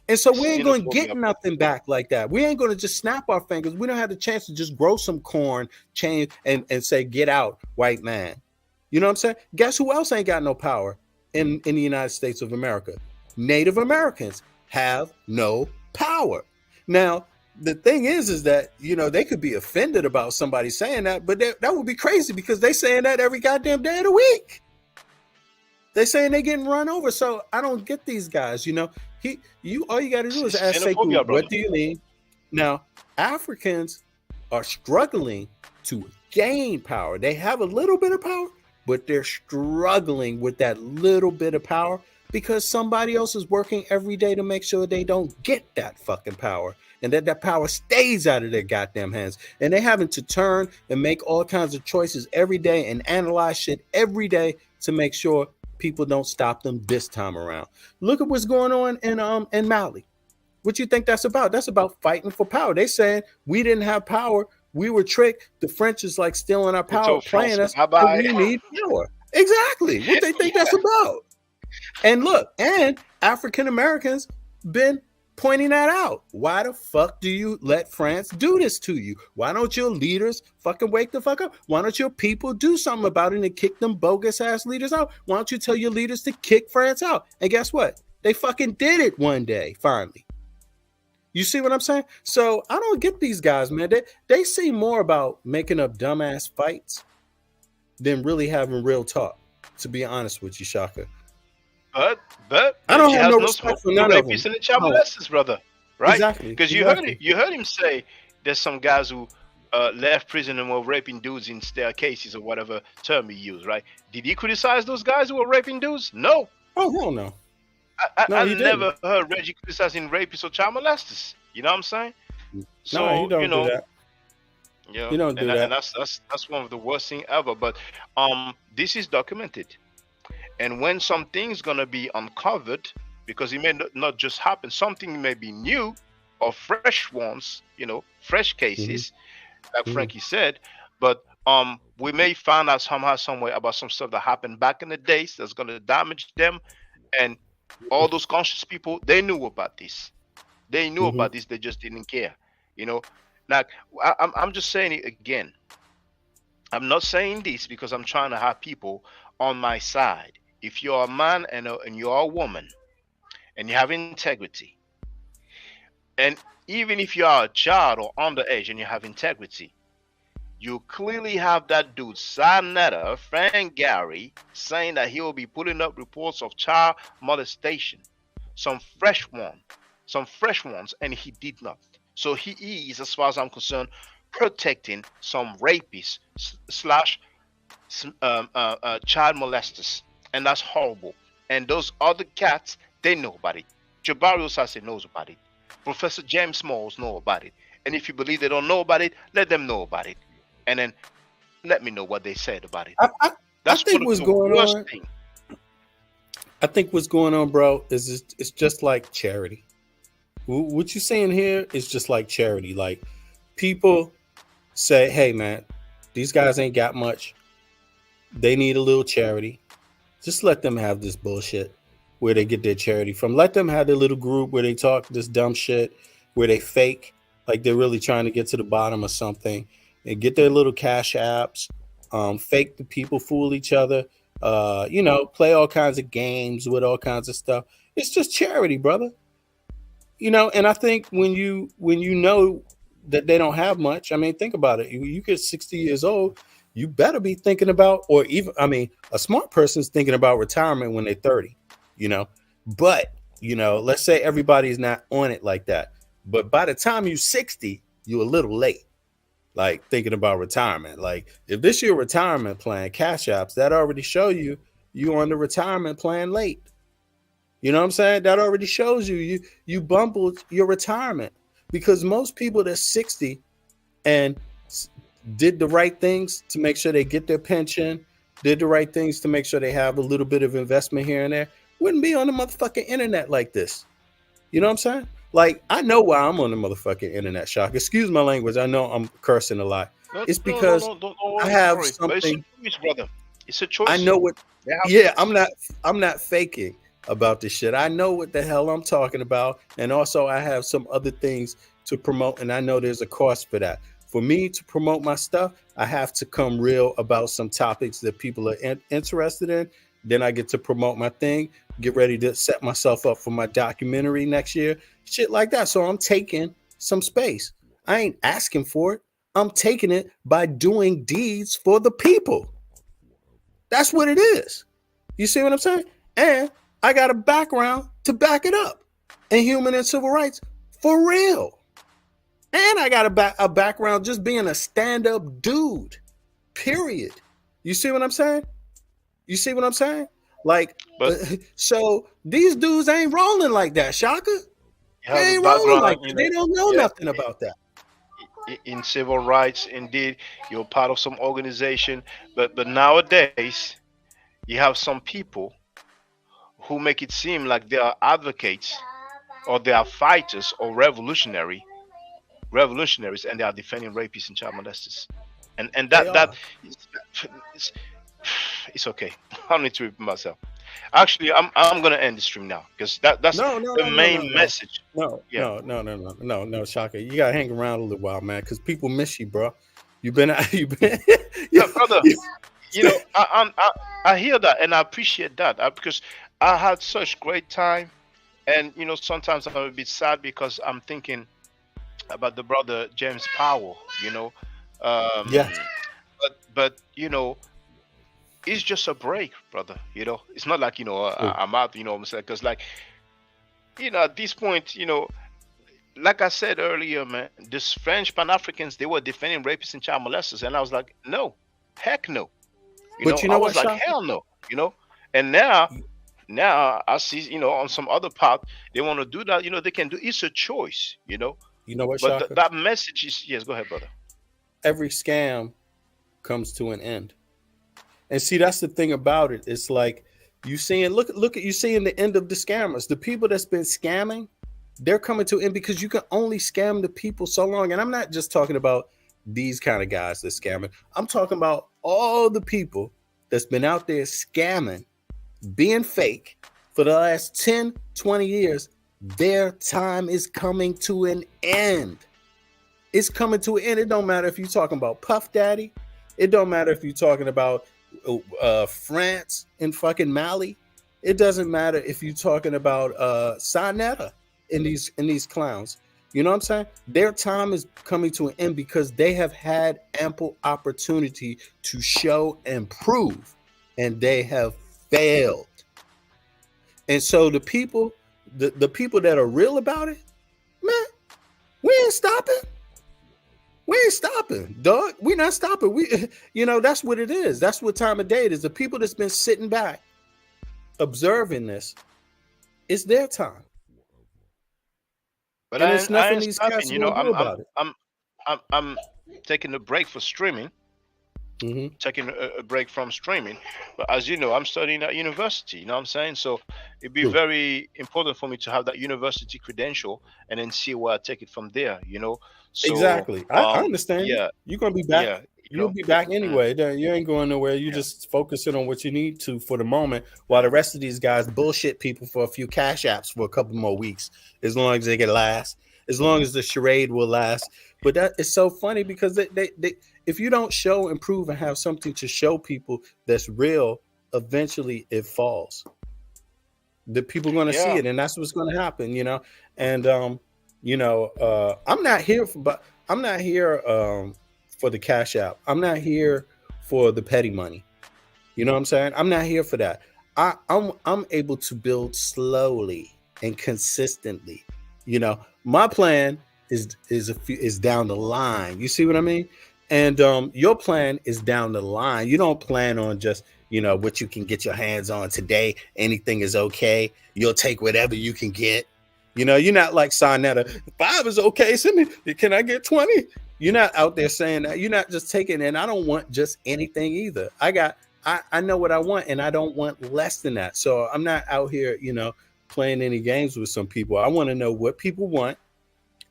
And so we ain't going to get nothing back like that. We ain't going to just snap our fingers. We don't have the chance to just grow some corn, change, and say, get out, white man. You know what I'm saying? Guess who else ain't got no power in the United States of America? Native Americans have no power. Now, the thing is that, they could be offended about somebody saying that, but that would be crazy because they saying that every goddamn day of the week. They saying they getting run over. So I don't get these guys, all you got to do is ask Sekou, what do you mean? Now, Africans are struggling to gain power. They have a little bit of power, but they're struggling with that little bit of power because somebody else is working every day to make sure they don't get that fucking power and that power stays out of their goddamn hands. And they're having to turn and make all kinds of choices every day and analyze shit every day to make sure people don't stop them this time around. Look at what's going on in Mali. What you think that's about? That's about fighting for power. They saying we didn't have power. We were tricked. The French is like stealing our power, playing us, and we need power. Exactly. What they think that's about. And look, and African Americans been pointing that out. Why the fuck do you let France do this to you? Why don't your leaders fucking wake the fuck up? Why don't your people do something about it and kick them bogus ass leaders out? Why don't you tell your leaders to kick France out? And guess what? They fucking did it one day, finally. You see what I'm saying? So I don't get these guys, man. They seem more about making up dumbass fights than really having real talk, to be honest with you, Shaka. But I don't he have has no no respect smoke for for none of rapists them. and the child molesters, brother. Right? Exactly. Because Exactly. you heard him say there's some guys who left prison and were raping dudes in their cases or whatever term he used, right? Did he criticize those guys who were raping dudes? No. Oh, hell no. I never heard Reggie criticizing rapists or child molesters. You know what I'm saying? So, no, he don't do that. Yeah, He don't do that. And that's one of the worst thing ever. But this is documented, and when something's gonna be uncovered, because it may not just happen, something may be new or fresh ones, fresh cases, like Frankie said. But we may find out somehow, some way about some stuff that happened back in the days that's gonna damage them, and all those conscious people, they knew about this. They knew about this. They just didn't care. Like I'm just saying it again. I'm not saying this because I'm trying to have people on my side. If you're a man and you're a woman and you have integrity, and even if you are a child or underage and you have integrity, you clearly have that dude, Sarnetta, Frank Gary, saying that he will be putting up reports of child molestation, some fresh ones, and he did not. So he is, as far as I'm concerned, protecting some rapists slash child molesters, and that's horrible. And those other cats, they know about it. Jabari Osase knows about it. Professor James Smalls know about it. And if you believe they don't know about it, let them know about it, and then let me know what they said about it. I think what's going on. I think what's going on, bro, is it's just like charity. What you're saying here is just like charity. Like, people say, hey, man, these guys ain't got much. They need a little charity. Just let them have this bullshit where they get their charity from. Let them have their little group where they talk this dumb shit, where they fake like they're really trying to get to the bottom of something, and get their little cash apps, fake the people, fool each other, play all kinds of games with all kinds of stuff. It's just charity, brother. And I think when you know that they don't have much, I mean, think about it. You get 60 years old, you better be thinking about, or even, I mean, a smart person's thinking about retirement when they're 30, But, let's say everybody's not on it like that. But by the time you're 60, you're a little late, like thinking about retirement. Like, if this your retirement plan, cash apps, that already show you on the retirement plan late. You know what I'm saying? That already shows you bumbled your retirement, because most people that's 60 and did the right things to make sure they get their pension, did the right things to make sure they have a little bit of investment here and there, wouldn't be on the motherfucking internet like this. You know what I'm saying? Like, I know why I'm on the motherfucking internet, Shock. Excuse my language. I know I'm cursing a lot. It's because I have something. It's a choice, brother. It's a choice. I know what. Yeah, I'm not faking about this shit. I know what the hell I'm talking about, and also I have some other things to promote, and I know there's a cost for that. For me to promote my stuff, I have to come real about some topics that people are interested in. Then I get to promote my thing, get ready to set myself up for my documentary next year, shit like that. So I'm taking some space. I ain't asking for it. I'm taking it by doing deeds for the people. That's what it is. You see what I'm saying? And I got a background to back it up in human and civil rights for real. And I got a background just being a stand-up dude, period. You see what I'm saying? You see what I'm saying? Like, so these dudes ain't rolling like that, Shaka. They ain't rolling like that. They don't know nothing about that. In civil rights, indeed, you're part of some organization, but nowadays, you have some people who make it seem like they are advocates or they are fighters or revolutionaries, and they are defending rapists and child molesters. And They that are. it's, it's okay. I don't need to repeat myself. Actually, I'm gonna end the stream now because that's No, no, the no, no, no, main no. message. No, Yeah. no, no, no, no, no, no, Shaka. You gotta hang around a little while, man, because people miss you, bro. You've been out, you've been Brother, you know, I hear that and I appreciate that because I had such great time, and you know, sometimes I'm a bit sad because I'm thinking about the brother James Powell, you know, yeah. but you know, it's just a break, brother. You know, it's not like, you know, True. I'm out, you know what I'm saying? Because like, you know, at this point, you know, like I said earlier, man, this French Pan Africans, they were defending rapists and child molesters, and I was like, no, heck no. You But know, you I know was what, like, Shaka? hell no. You know, and now I see, you know, on some other part they want to do that. You know, they can do. It's a choice. You know, You know what, but Shaka? that message is yes. Go ahead, brother. Every scam comes to an end. And see, that's the thing about it. It's like you seeing, look at you seeing the end of the scammers. The people that's been scamming, they're coming to an end because you can only scam the people so long. And I'm not just talking about these kind of guys that scamming. I'm talking about all the people that's been out there scamming, being fake for the last 10, 20 years. Their time is coming to an end. It's coming to an end. It don't matter if you're talking about Puff Daddy. It don't matter if you're talking about France and fucking Mali. It doesn't matter if you're talking about Sinetta in these clowns. You know what I'm saying? Their time is coming to an end because they have had ample opportunity to show and prove, and they have failed. And so the people that are real about it, man, we ain't stopping. We ain't stopping, dog. We're not stopping. You know, that's what it is. That's what time of day it is. The people that's been sitting back, observing this, it's their time. But And it's I nothing ain't these stopping. cats are You know, gonna do about it. I'm taking a break for streaming. Mm-hmm. Taking a break from streaming, but as you know, I'm studying at university. You know what I'm saying? So it'd be very important for me to have that university credential and then see where I take it from there. You know, so Exactly. I understand. yeah, You're gonna be back. yeah, you You'll know, be back mm, anyway. You ain't going nowhere. You yeah, just focusing on what you need to for the moment, while the rest of these guys bullshit people for a few cash apps for a couple more weeks, as long as they can last, as long as the charade will last. But that is so funny because they if you don't show and prove and have something to show people that's real, eventually it falls. The people are going to see yeah. it, and that's what's going to happen, you know. And I'm not here for the cash app. I'm not here for the petty money. You know what I'm saying? I'm not here for that. I'm able to build slowly and consistently. You know, my plan is down the line. You see what I mean? And your plan is down the line. You don't plan on just, you know, what you can get your hands on today. Anything is okay. You'll take whatever you can get. You know, you're not like Sinetta. 5 is okay. Send me. Can I get 20? You're not out there saying that. You're not just taking it. And I don't want just anything either. I know what I want, and I don't want less than that. So I'm not out here, you know, playing any games with some people. I want to know what people want.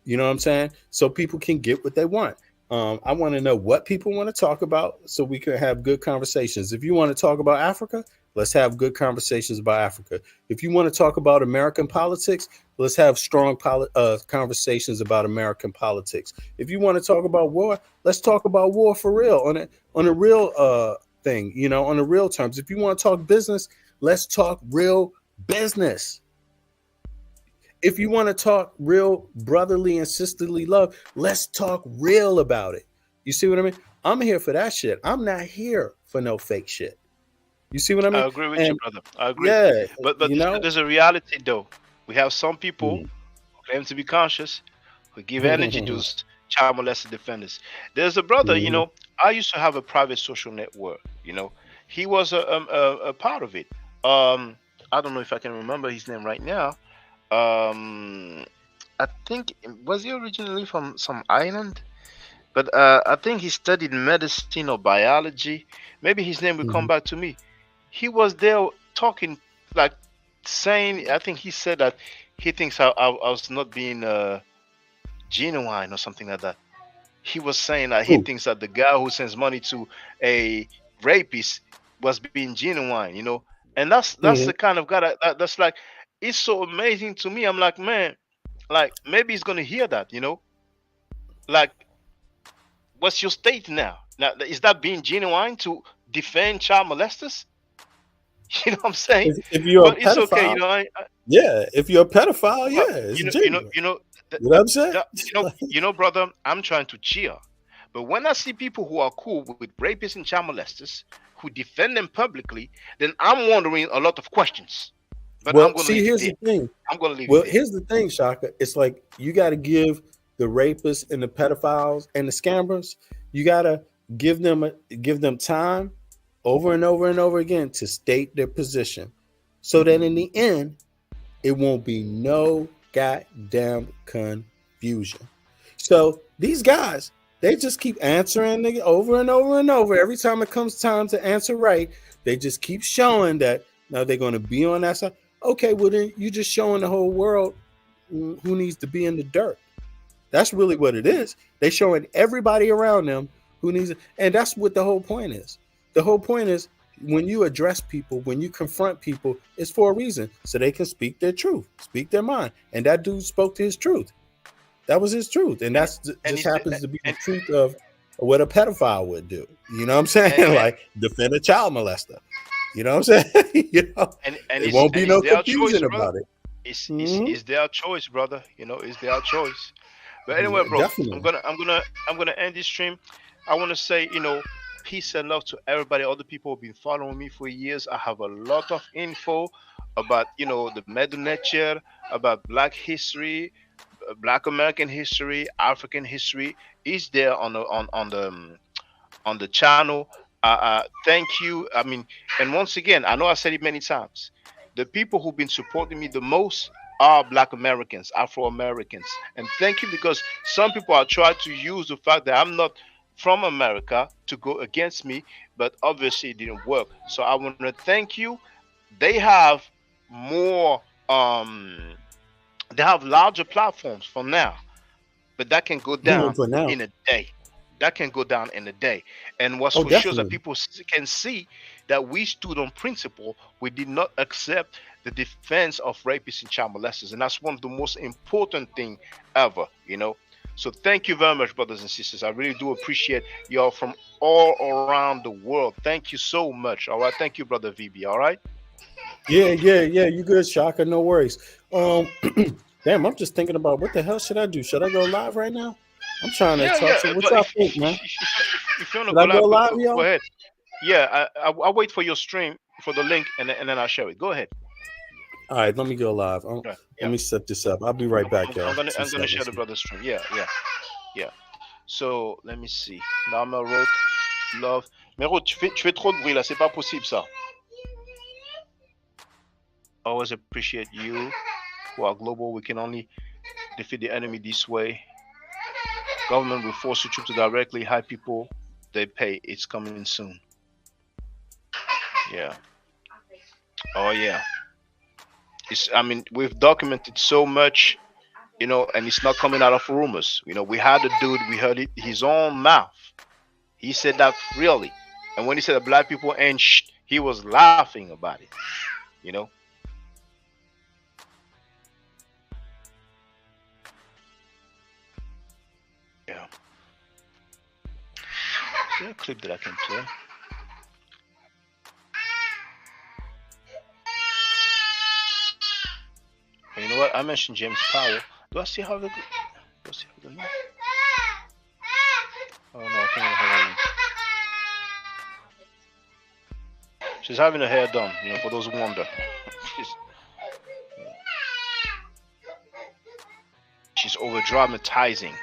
You know what I'm saying? So people can get what they want. I want to know what people want to talk about so we can have good conversations. If you want to talk about Africa, let's have good conversations about Africa. If you want to talk about American politics, let's have strong conversations about American politics. If you want to talk about war, let's talk about war for real on a real thing, you know, on the real terms. If you want to talk business, let's talk real business. If you want to talk real brotherly and sisterly love, let's talk real about it. You see what I mean? I'm here for that shit. I'm not here for no fake shit. You see what I mean? I agree with you, brother. I agree. Yeah, But you know, there's a reality though. We have some people who claim to be conscious, who give energy to child molested defenders. There's a brother, you know, I used to have a private social network, you know. He was a part of it. I don't know if I can remember his name right now. I think, was he originally from some island? But I think he studied medicine or biology. Maybe his name will come back to me. He was there talking, like saying, I think he said that he thinks I was not being genuine or something like that. He was saying that he Who? thinks that the guy who sends money to a rapist was being genuine, you know. And that's the Mhm. kind of guy that's like, it's so amazing to me. I'm like, man, like maybe he's gonna hear that, you know. Like, what's your state now? Now, is that being genuine to defend child molesters? You know what I'm saying? If you're a But it's okay, you pedophile, know. yeah. If you're a pedophile, Well, yeah, it's you know, genuine. th- You know what th- I'm saying? brother. I'm trying to cheer, but when I see people who are cool with rapists and child molesters who defend them publicly, then I'm wondering a lot of questions. But I'm Well, gonna see, leave it here's there. the thing. I'm gonna leave it Well, there. here's the thing, Shaka. It's like you got to give the rapists and the pedophiles and the scammers. You got to give them time over and over and over again to state their position, so that in the end, it won't be no goddamn confusion. So these guys, they just keep answering over and over and over. Every time it comes time to answer right, they just keep showing that now they're going to be on that side. Okay, well then you just showing the whole world who needs to be in the dirt. That's really what it is. They showing everybody around them who needs it, and that's what the whole point is. The whole point is when you address people, when you confront people, it's for a reason, so they can speak their truth, speak their mind. And that dude spoke to his truth. That was his truth, and And that's and just it's happens to be the and truth of what a pedophile would do. You know what I'm saying? and Like defend a child molester. You know what I'm saying? You know, it won't be it's no their choice, confusion brother. about it. It's their choice, brother. You know, it's their choice. But anyway, bro, Definitely. I'm gonna end this stream. I want to say, you know, peace and love to everybody. Other people have been following me for years. I have a lot of info about, you know, the Medunature, about Black history, Black American history, African history. Is there on the channel. Thank you. I mean, and once again, I know I said it many times. The people who've been supporting me the most are Black Americans, Afro Americans, and thank you, because some people are trying to use the fact that I'm not from America to go against me, but obviously it didn't work. So I want to thank you. They have more. They have larger platforms for now, but that can go down For now. in a day. That can go down in a day. And what's Oh, for sure is that definitely. people can see that we stood on principle. We did not accept the defense of rapists and child molesters, and that's one of the most important thing ever. You know. So thank you very much, brothers and sisters. I really do appreciate y'all from all around the world. Thank you so much. All right. Thank you, brother VB. All right. Yeah. You good, Shaka? No worries. Damn, I'm just thinking about what the hell should I do? Should I go live right now? I'm trying to Yeah. talk to. What But y'all think, man? if you want to Should go I go live, live, go y'all? ahead. Yeah, I'll wait for your stream for the link, and then I'll share it. Go ahead. All right, let me go live. Yeah, Let yeah. me set this up. I'll be right back, y'all. I'm gonna share 2 seconds. the brother stream. Yeah, yeah, yeah. So let me see. Normal wrote love. Mais Ruth, tu fais trop de bruit là. C'est pas possible ça. Always appreciate you who are global. We can only defeat the enemy this way. Government will force the troops to directly hire people they pay. It's coming soon. Yeah. Oh yeah. I mean, we've documented so much, you know, and it's not coming out of rumors. You know, we had a dude, we heard it his own mouth. He said that really. And when he said that black people ain't he was laughing about it. You know? Yeah. Is there a clip that I can play? You know what? I mentioned James Powell. Do I see how the name? Oh no, I can't have it. She's having her hair done, you know, for those who wonder. She's over dramatizing.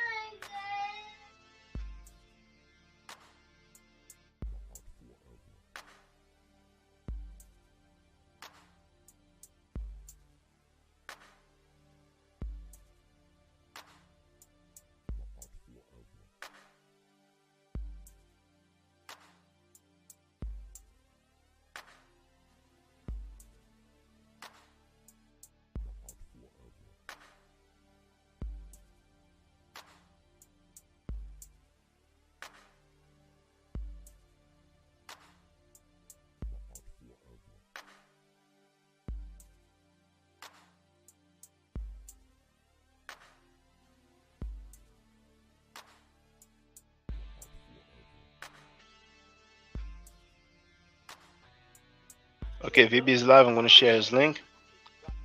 Okay, VB is live. I'm going to share his link.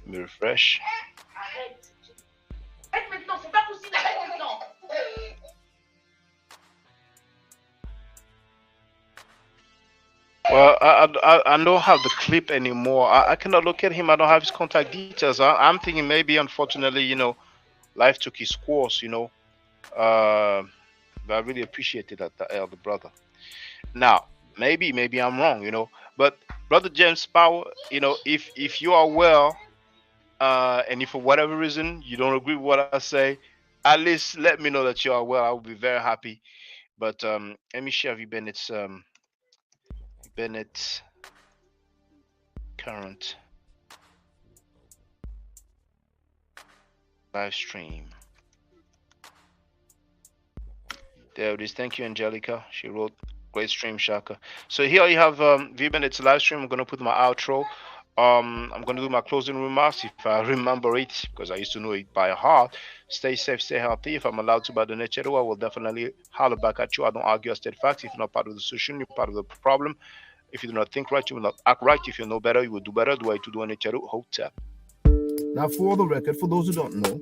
Let me refresh. Well, I don't have the clip anymore. I cannot locate him. I don't have his contact details. I'm thinking maybe, unfortunately, life took its course, but I really appreciated that, the elder brother. Now, maybe I'm wrong, but Brother James Power, if you are well, and if for whatever reason you don't agree with what I say, at least let me know that you are well. I will be very happy. But let me share with Bennett's current live stream. There it is. Thank you, Angelica. She wrote, great stream, Shaka. So here you have V Bennett's live stream. I'm gonna put my outro. I'm gonna do my closing remarks if I remember it, because I used to know it by heart. Stay safe, stay healthy. If I'm allowed to by the nature, I will definitely holler back at you. I don't argue, I state facts. If you're not part of the solution, you're part of the problem. If you do not think right, you will not act right. If you know better, you will do better. Do I to do an H.O.Kats. Now, for the record, for those who don't know,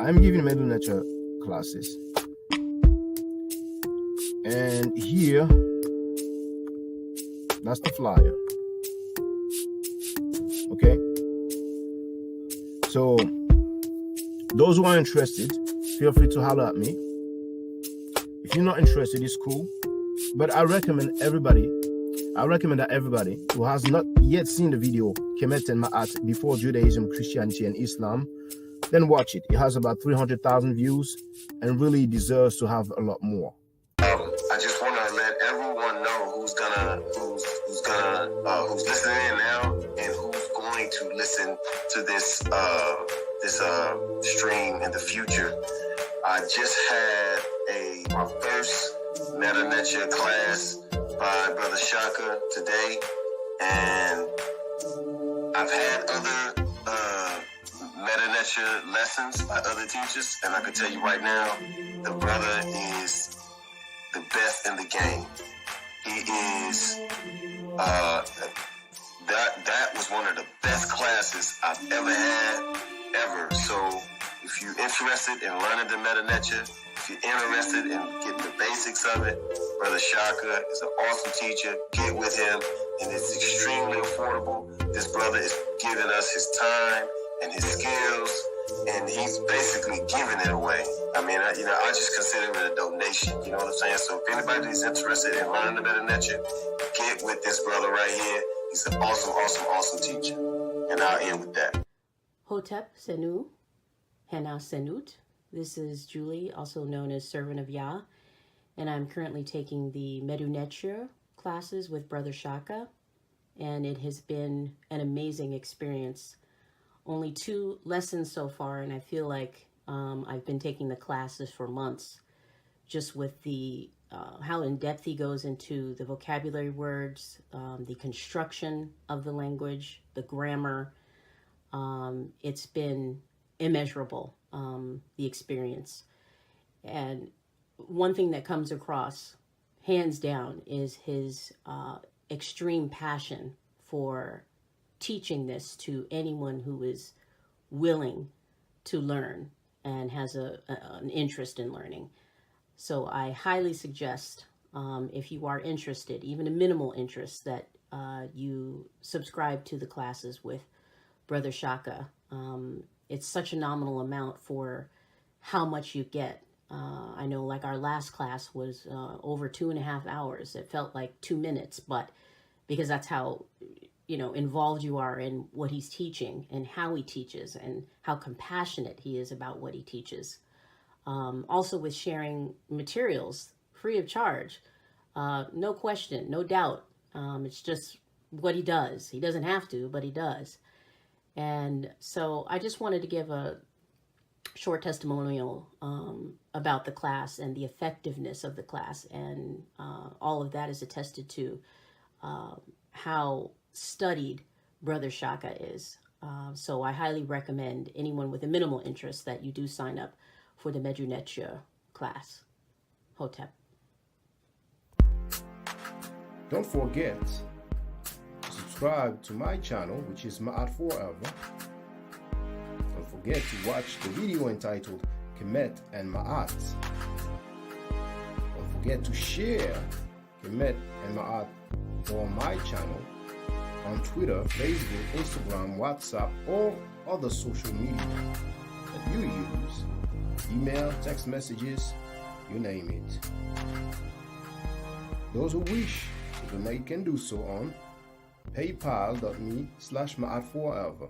I'm giving middle nature classes. And here, that's the flyer. Okay? So, those who are interested, feel free to holler at me. If you're not interested, it's cool. But I recommend that everybody who has not yet seen the video, Kemet and Ma'at, Before Judaism, Christianity, and Islam, then watch it. It has about 300,000 views and really deserves to have a lot more. I just want to let everyone know who's listening in now and who's going to listen to this stream in the future. I just had my first Meta Nature class by Brother Shaka today, and I've had other Meta Nature lessons by other teachers, and I can tell you right now, the brother is the best in the game. He is that was one of the best classes I've ever had, ever. So if you're interested in learning the Meta Nature, if you're interested in getting the basics of it, Brother Shaka is an awesome teacher. Get with him, and it's extremely affordable. This brother is giving us his time and his skills, and he's basically giving it away. I mean, I just consider it a donation. You know what I'm saying? So if anybody is interested in learning the Meta Nature, get with this brother right here. He's an awesome teacher. And I'll end with that. Hotep Senu, Hena Senut. This is Julie, also known as Servant of Yah, and I'm currently taking the Medu Neture classes with Brother Shaka, and it has been an amazing experience. Only 2 lessons so far, and I feel like I've been taking the classes for months, just with the how in-depth he goes into the vocabulary words, the construction of the language, the grammar. It's been immeasurable, the experience. And one thing that comes across, hands down, is his extreme passion for teaching this to anyone who is willing to learn and has an interest in learning. So I highly suggest, if you are interested, even a minimal interest, that you subscribe to the classes with Brother Shaka. It's such a nominal amount for how much you get. I know, like, our last class was over 2.5 hours. It felt like 2 minutes, but because that's how involved you are in what he's teaching and how he teaches and how compassionate he is about what he teaches. Also with sharing materials free of charge, no question, no doubt. It's just what he does. He doesn't have to, but he does. And so I just wanted to give a short testimonial about the class and the effectiveness of the class, and all of that is attested to how studied Brother Shaka is. So I highly recommend anyone with a minimal interest that you do sign up for the Medu Neture class. Hotep. Don't forget to subscribe to my channel, which is Ma'at Forever. Don't forget to watch the video entitled Kemet and Ma'at. Don't forget to share Kemet and Ma'at on my channel on Twitter, Facebook, Instagram, WhatsApp, or other social media that you use. Email, text messages, you name it. Those who wish to donate can do so on paypal.me/Ma'at Forever.